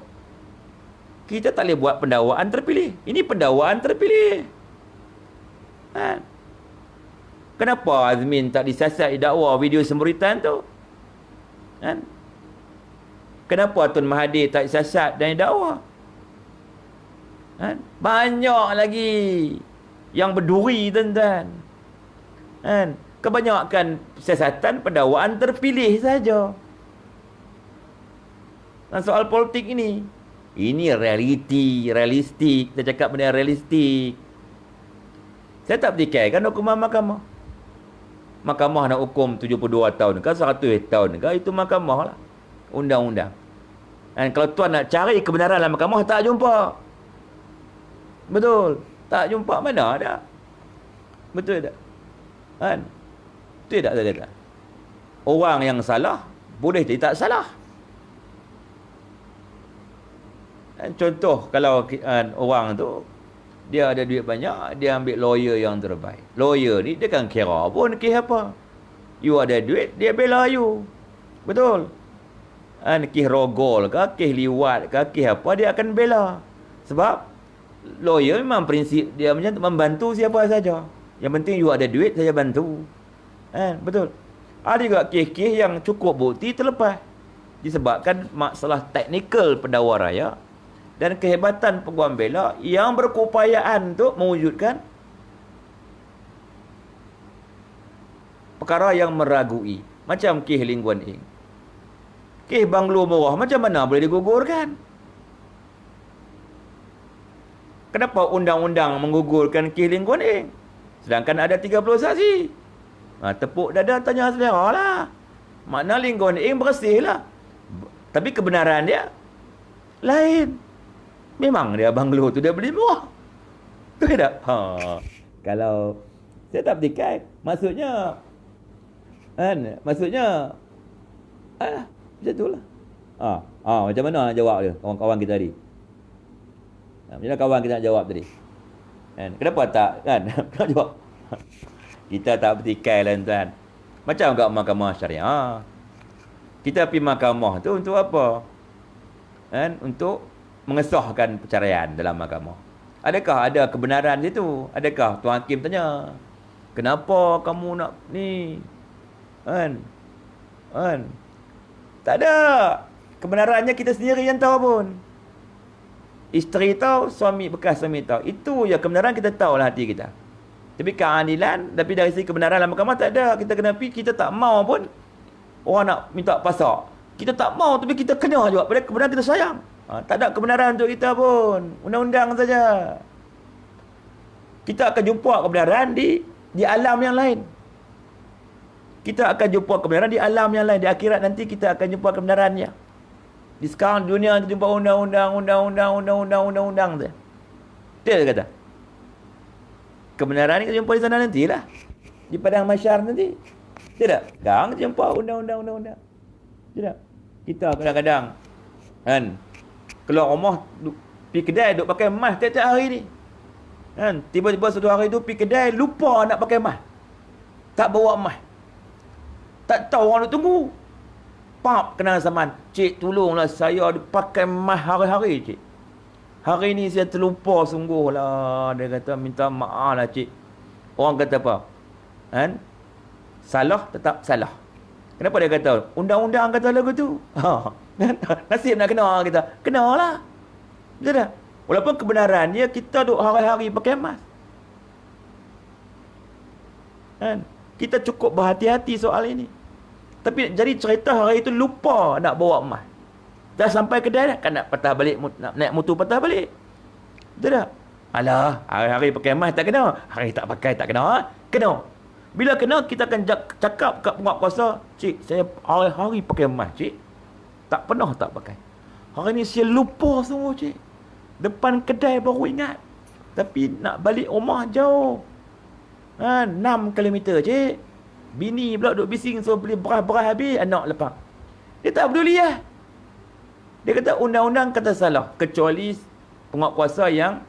kita tak boleh buat pendakwaan terpilih. Ini pendakwaan terpilih. Kan? Kenapa Azmin tak disiasat didakwa video semburitan tu? Kan? Kenapa Tun Mahathir tak disiasat dan didakwa? Kan? Banyak lagi yang berduri, tuan-tuan. Kan? Kebanyakan siasatan pendakwaan terpilih saja. Dan soal politik ini realistik. Saya cakap benda realistik. Saya tak pertikaikan hukuman mahkamah. Mahkamah nak hukum 72 tahun ke 100 tahun ke, itu mahkamah lah. Undang-undang. Dan kalau tuan nak cari kebenaran dalam mahkamah, tak jumpa. Betul. Tak jumpa, mana ada. Betul tak? Kan? Betul tak saya kata? Orang yang salah boleh jadi tak salah. Contoh kalau orang tu dia ada duit banyak, dia ambil lawyer yang terbaik. Lawyer ni dia kan kira pun kes apa. You ada duit, dia bela you. Betul. Kes rogol ke, kes liwat ke, kes apa, dia akan bela. Sebab lawyer memang prinsip dia macam membantu siapa saja. Yang penting you ada duit, saya bantu. Betul. Ada juga kes-kes yang cukup bukti terlepas disebabkan masalah teknikal pendakwa raya dan kehebatan peguam bela yang berkeupayaan untuk mewujudkan perkara yang meragui. Macam kes Lee Kuan Yew. Kes Banglo Murah macam mana boleh digugurkan? Kenapa undang-undang menggugurkan kes Lee Kuan Yew? Sedangkan ada 30 saksi. Tepuk dada tanya selera lah. Makna Lee Kuan Yew bersih lah. Tapi kebenaran dia lain. Memang dia banglo tu dia beli murah. Betul tak? Kalau saya tak pertikai, maksudnya macam tu lah. Macam mana nak jawab dia kawan-kawan kita tadi? Macam mana kawan kita nak jawab tadi? Kenapa tak? Nak jawab. Kita tak pertikai lah, tuan. Macam kat mahkamah syariah. Kita pergi mahkamah tu untuk apa? Untuk mengesahkan perceraian dalam mahkamah. Adakah ada kebenaran situ? Adakah tuan hakim tanya, kenapa kamu nak ni? Tak ada. Kebenarannya kita sendiri yang tahu pun. Isteri tahu, bekas suami tahu. Itu je kebenaran, kita tahu lah hati kita. Tapi keadilan, tapi dari segi kebenaran dalam mahkamah tak ada. Kita kena pergi, kita tak mau pun orang nak minta pasak. Kita tak mau, tapi kita kena juga. Padahal kebenaran kita sayang. Tak ada kebenaran untuk kita pun. Undang-undang saja. Kita akan jumpa kebenaran di alam yang lain. Kita akan jumpa kebenaran di alam yang lain. Di akhirat nanti kita akan jumpa kebenarannya. Di sekarang dunia kita jumpa undang-undang saja. Dia kata. Kebenaran ni kita jumpa di sana nantilah. di padang mahsyar nanti. Tidak? Gang jumpa undang-undang. Tidak? Kita kadang-kadang kan keluar rumah pergi kedai duk pakai mask tiap-tiap hari ni. Kan tiba-tiba suatu hari tu pergi kedai lupa nak pakai mask. Tak bawa mask. Tak tahu orang duk tunggu. Pap kena saman. Cik tolonglah saya pakai mask hari-hari cik. Hari ni saya terlupa sungguh lah. Dia kata minta maaf lah cik. Orang kata apa? Kan? Salah tetap salah. Kenapa dia kata? Undang-undang kata lagu tu. Nasib nak kena kita. Kenalah. Betul tak? Walaupun kebenarannya kita duk hari-hari pakai mask. Kan? Kita cukup berhati-hati soal ini. Tapi jadi cerita hari itu lupa nak bawa mask. Dah sampai kedai dah kan nak patah balik, nak naik motor patah balik. Betul tak? Alah, hari-hari pakai mask tak kena. Hari tak pakai tak kena. Kena. Bila kena, kita akan cakap kat penguatkuasa, cik, saya hari-hari pakai mask, cik. Tak pernah tak pakai. Hari ni saya lupa semua, cik. Depan kedai baru ingat. Tapi nak balik rumah jauh. 6 km, cik. Bini pula duk bising, so beli beras-beras habis, anak lepas. Dia tak peduli lah. Dia kata undang-undang kata salah. Kecuali penguatkuasa yang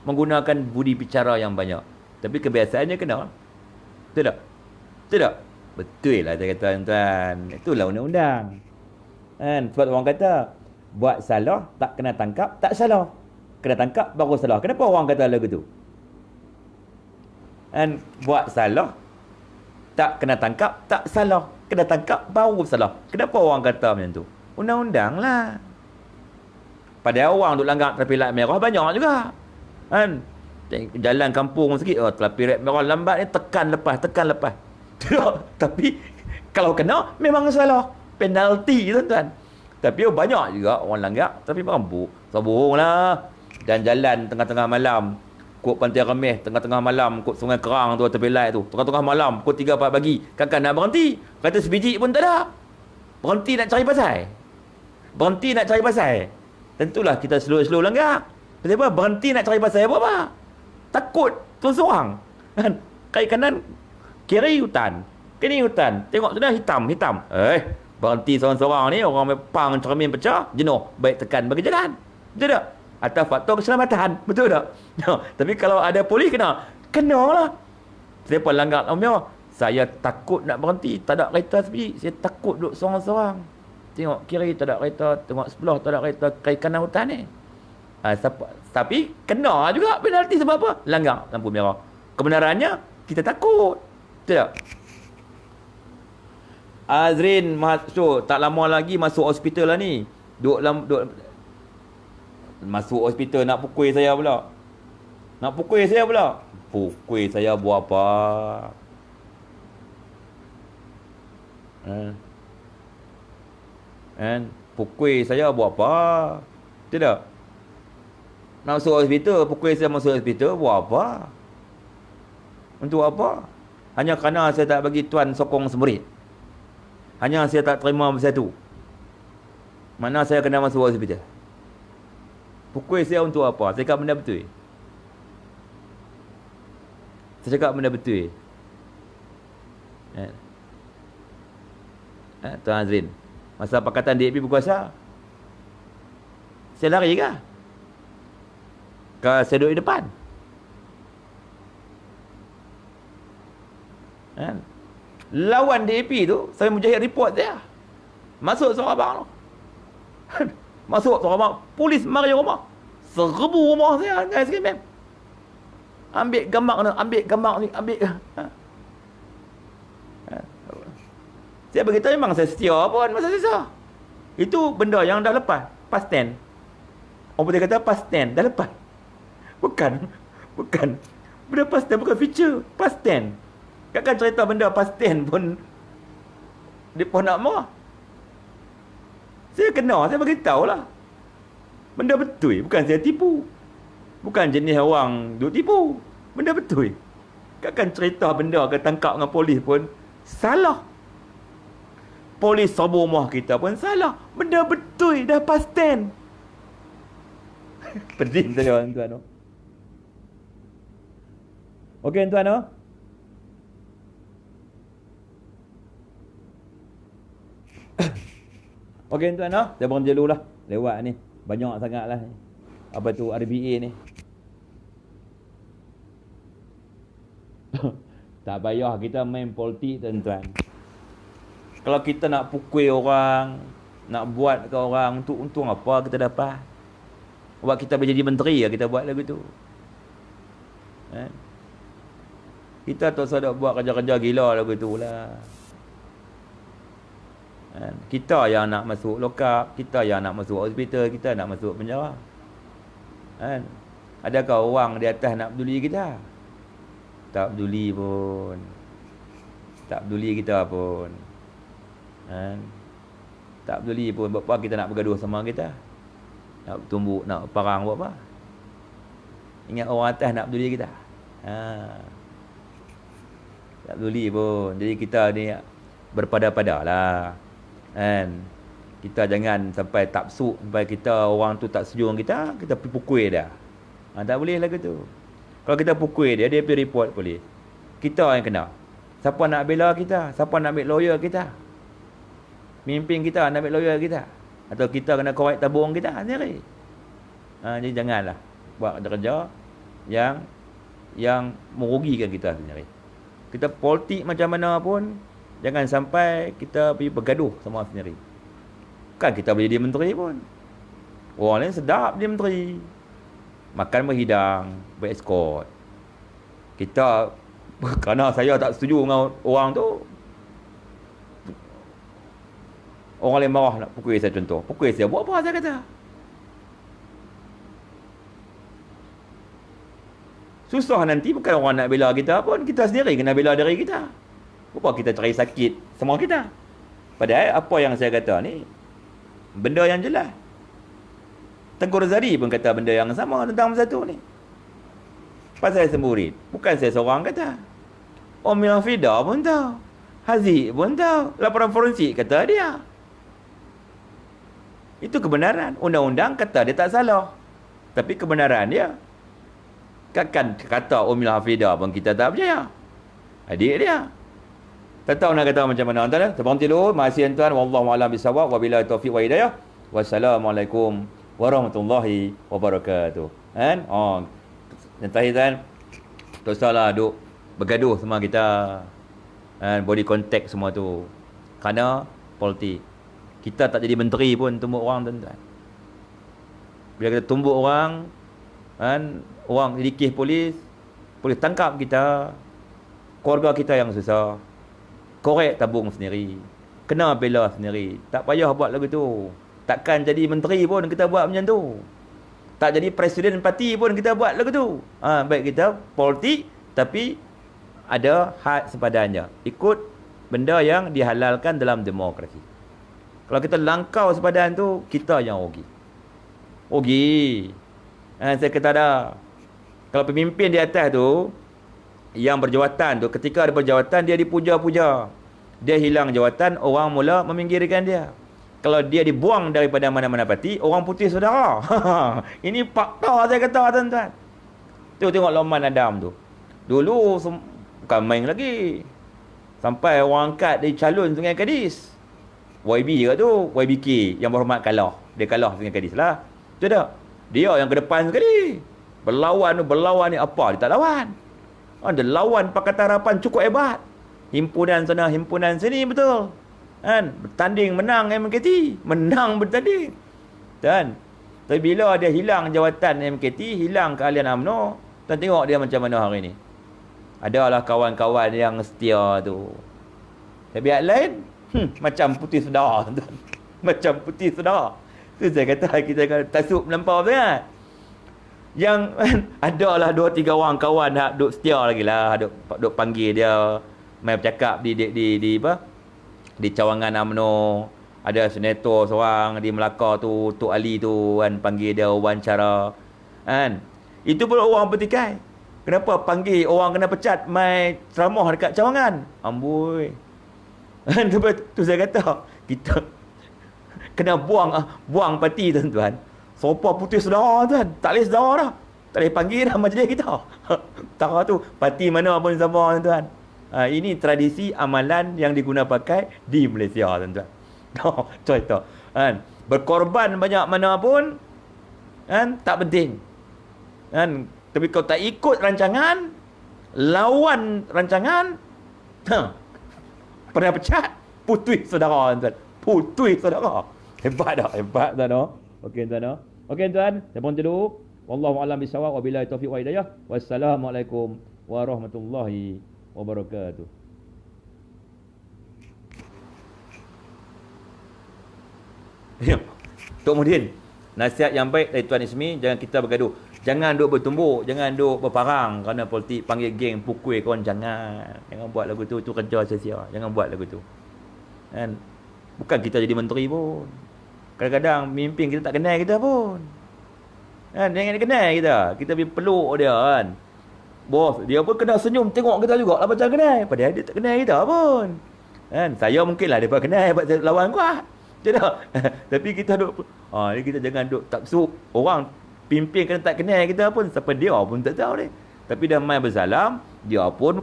menggunakan budi bicara yang banyak. Tapi kebiasaannya kena. Betul tak? Betul tak? Betul lah saya kata tuan-tuan. Itulah undang-undang. Kan? Sebab orang kata, buat salah, tak kena tangkap, tak salah. Kena tangkap, baru salah. Kenapa orang kata lagu tu? Kan? Buat salah, tak kena tangkap, tak salah. Kena tangkap, baru salah. Kenapa orang kata macam tu? Undang-undang lah. Padahal orang duk langgar tepi lamp merah banyak juga. Kan? Jalan kampung sikit, tepi red merah lambat ni tekan lepas. Tapi kalau kena memang salah, penalti tuan-tuan. Tapi banyak juga orang langgar tapi mampu. Sabunglah. Dan jalan tengah-tengah malam, kod Pantai Remeh tengah-tengah malam, kod Sungai Kerang tu tepi light tu, tengah-tengah malam kod 3-4 pagi. Kakak nak berhenti, kata sebiji pun tak ada. Berhenti nak cari pasal. Tentulah kita slow-slow langgar. Kenapa? Berhenti nak cari pasal apa? Takut seorang. Kan? Kaki kanan, kiri hutan. Kini hutan. Tengok sudah hitam. Berhenti seorang-seorang ni, orang pang cermin pecah, jenuh. Baik tekan bagi jalan. Betul tak? Atau faktor keselamatan. Betul tak? Tapi kalau ada polis kena lah. Siapa langgar lampu merah? Saya takut nak berhenti. Tak ada kereta sepi. Saya takut duduk seorang-seorang. Tengok kiri tak ada kereta. Tengok sebelah tak ada kereta. Kaki kanan hutan ni. Tapi kena juga penalti sebab apa? Langgar lampu merah. Kebenarannya kita takut. Betul tak? Azrin tak lama lagi masuk hospital lah ni. Masuk hospital nak pukul saya pula. Pukul saya buat apa? Pukul saya buat apa? Tidak. Nak masuk hospital, pukul saya masuk hospital, buat apa? Untuk apa? Hanya kerana saya tak bagi tuan sokong semurid. Hanya saya tak terima bersatu. Mana saya kena masuk hospital? Pukul saya untuk apa? Saya cakap benda betul. Tuan Azrin, masa Pakatan DAP berkuasa, saya lari ke? Saya duduk di depan. Lawan DAP tu, saya mujahid report dia. Masuk seorang abang tu. Polis mari rumah. Serbu rumah saya. Ambil gambar ni. Saya beritahu memang saya setia pun masa sisa. Itu benda yang dah lepas. Past tense. Orang boleh kata past tense. Dah lepas. Bukan. Benda past tense bukan feature. Past tense. Kakak cerita benda past tense pun dia pun nak marah. Saya beritahu lah. Benda betul. Bukan saya tipu. Bukan jenis orang duk tipu. Benda betul. Kakak cerita benda ke tangkap dengan polis pun salah. Polis serbu rumah kita pun salah. Benda betul. Dah past tense. Pedih saja tuan-tuan. Okey tuan-tuan. Okey tuan, no? Saya berhenti dulu lah. Lewat ni. Banyak sangat lah. Apa tu RBA ni. Tak payah kita main politik tuan-tuan. Kalau kita nak pukul orang, nak buat ke orang, untung apa kita dapat? Buat kita boleh jadi menteri ya kita buat lagu tu. Kan? Kita tak usah buat kerja-kerja gila lagu tu lah. Kan? Kita yang nak masuk lokap, kita yang nak masuk hospital, kita nak masuk penjara. Kan? Adakah orang di atas nak peduli kita? Tak peduli pun. Tak peduli kita pun. Kan? Tak peduli pun. Buat apa kita nak bergaduh sama kita? Nak tumbuk, nak perang buat apa? Ingat orang atas nak peduli kita? Tak peduli pun. Jadi kita ni berpada-pada lah. Kan? Kita jangan sampai tapsuk, sampai kita orang tu tak setuju dengan kita pergi pukul dia. Tak boleh lah gitu. Kalau kita pukul dia pergi report polis. Kita yang kena. Siapa nak bela kita? Siapa nak ambil lawyer kita? Mimpin kita nak ambil lawyer kita? Atau kita kena korek tabung kita sendiri? Jadi janganlah buat kerja yang merugikan kita sendiri. Kita politik macam mana pun, jangan sampai kita pergi bergaduh sama sendiri. Kan kita boleh jadi menteri pun. Orang lain sedap dia menteri. Makan berhidang, berekskort. Kita, kerana saya tak setuju dengan orang tu, orang lain marah nak pukul saya contoh. Pukul saya, buat apa saya kata? Susah nanti bukan orang nak bela kita pun, kita sendiri kena bela diri kita. Apa kita cari sakit semua kita? Padahal apa yang saya kata ni, benda yang jelas. Tengku Razali pun kata benda yang sama tentang masa tu ni. Pasal saya murid, bukan saya seorang kata. Om Yafida pun tahu. Haziq pun tahu. Laporan forensik kata dia. Itu kebenaran. Undang-undang kata dia tak salah. Tapi kebenaran dia. Kan kata Om Hafida pun kita tak percaya. Adik dia. Tak tahu nak kata macam mana tuan. Saya berhenti dulu. Terima kasih tuan. Wallahu a'lam bissawab. Wabillahi taufiq wa hidayah. Wassalamualaikum warahmatullahi wabarakatuh. Kan? Yang terakhir tuan. Tak usahlah duk bergaduh sama kita. Body contact semua tu. Kerana politik. Kita tak jadi menteri pun tumbuk orang tuan-tuan. Bila kita tumbuk orang, kan, orang dikih polis tangkap kita, keluarga kita yang susah, korek tabung sendiri, kena bela sendiri. Tak payah buat lagu tu. Takkan jadi menteri pun kita buat macam tu. Tak jadi presiden parti pun kita buat lagu tu. Baik kita politik tapi ada had sepadanya. Ikut benda yang dihalalkan dalam demokrasi. Kalau kita langkau sepadan tu, kita yang rugi. Rugi. Saya kata dah. Kalau pemimpin di atas tu, yang berjawatan tu, ketika ada berjawatan, dia dipuja-puja. Dia hilang jawatan, orang mula meminggirkan dia. Kalau dia dibuang daripada mana-mana parti, orang putih saudara. Ini fakta saya kata tuan-tuan. Tu tengok Loman Adam tu. Dulu, bukan main lagi. Sampai orang angkat dari calon Sungai Kadis. YB ke tu, YBK yang berhormat kalah. Dia kalah Sungai Kadis lah. Tu dah. Dia yang ke depan sekali. Berlawan ni apa? Dia tak lawan. Dia lawan Pakatan Harapan cukup hebat. Himpunan sana, himpunan sini betul. Kan? Bertanding menang MKT. Menang bertanding. Dan tapi bila dia hilang jawatan MKT, hilang keahlian UMNO, dan tengok dia macam mana hari ni. Adalah kawan-kawan yang setia tu. Tapi yang lain, macam putih sedar tuan. Macam putih sedar. Tu saya kata kita tasuk melampau sangat. Yang adalah 2-3 orang kawan nak duk setia lagi lah, duk panggil dia main bercakap di apa? Di cawangan UMNO. Ada senator seorang di Melaka tu, Tok Ali tu kan panggil dia wawancara. Kan? Itu pun orang bertikai. Kenapa panggil orang kena pecat mai ceramah dekat cawangan? Amboi. Tu saya kata kita kena buang parti tuan-tuan. Sopa putih saudara tuan. Tak boleh saudara dah. Tak boleh panggil dah majlis kita. Tak tu parti mana pun sama tuan-tuan. Ini tradisi amalan yang diguna pakai di Malaysia tuan-tuan. Contoh. Kan? Berkorban banyak mana pun, kan? Tak penting. Kan? Tapi kau tak ikut rancangan, lawan rancangan, pernah pecat, putui saudara, tuan. Putui saudara. Hebat tak? Hebat tak, no? Okey, tuan. Okey, tuan. Saya pun dulu. Wallahu a'lam bishawab. Wabillahi taufiq wa hidayah. Wassalamualaikum warahmatullahi wabarakatuh. Ya. Tok Muhyiddin, nasihat yang baik dari Tuan Ismi, jangan kita bergaduh. Jangan duk bertumbuk, jangan duk berparang kerana politik, panggil geng, pukul kawan, jangan. Jangan buat lagu tu kerja sia-sia. Jangan buat lagu tu. Kan? Bukan kita jadi menteri pun. Kadang-kadang mimpin kita tak kenal kita pun. Kan? Jangan dia kenal kita. Kita peluk dia kan. Bos, dia pun kena senyum tengok kita juga lah macam kenal. Padahal dia tak kenal kita pun. Kan? Saya mungkinlah dia kenal sebab saya lawan kuat. Tak? Tapi kita duk ni kita jangan duk tak besuk. Orang pimpin kena tak kenal kita pun, siapa dia pun tak tahu ni. Tapi dah main bersalam, dia pun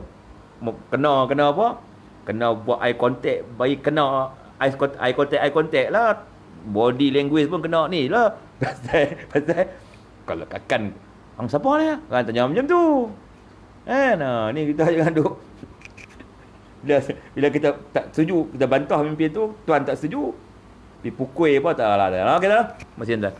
kena apa? Kena buat eye contact, bagi kena eye contact lah. Body language pun kena ni lah. Pasal kalau kakan hang siapa ni? Kan tanya macam tu. Kan? Ni kita jangan duk bila kita tak setuju, kita bantah pimpin tu, tuan tak setuju, dipukul apa tak lah. Okey dah. Masih tuan.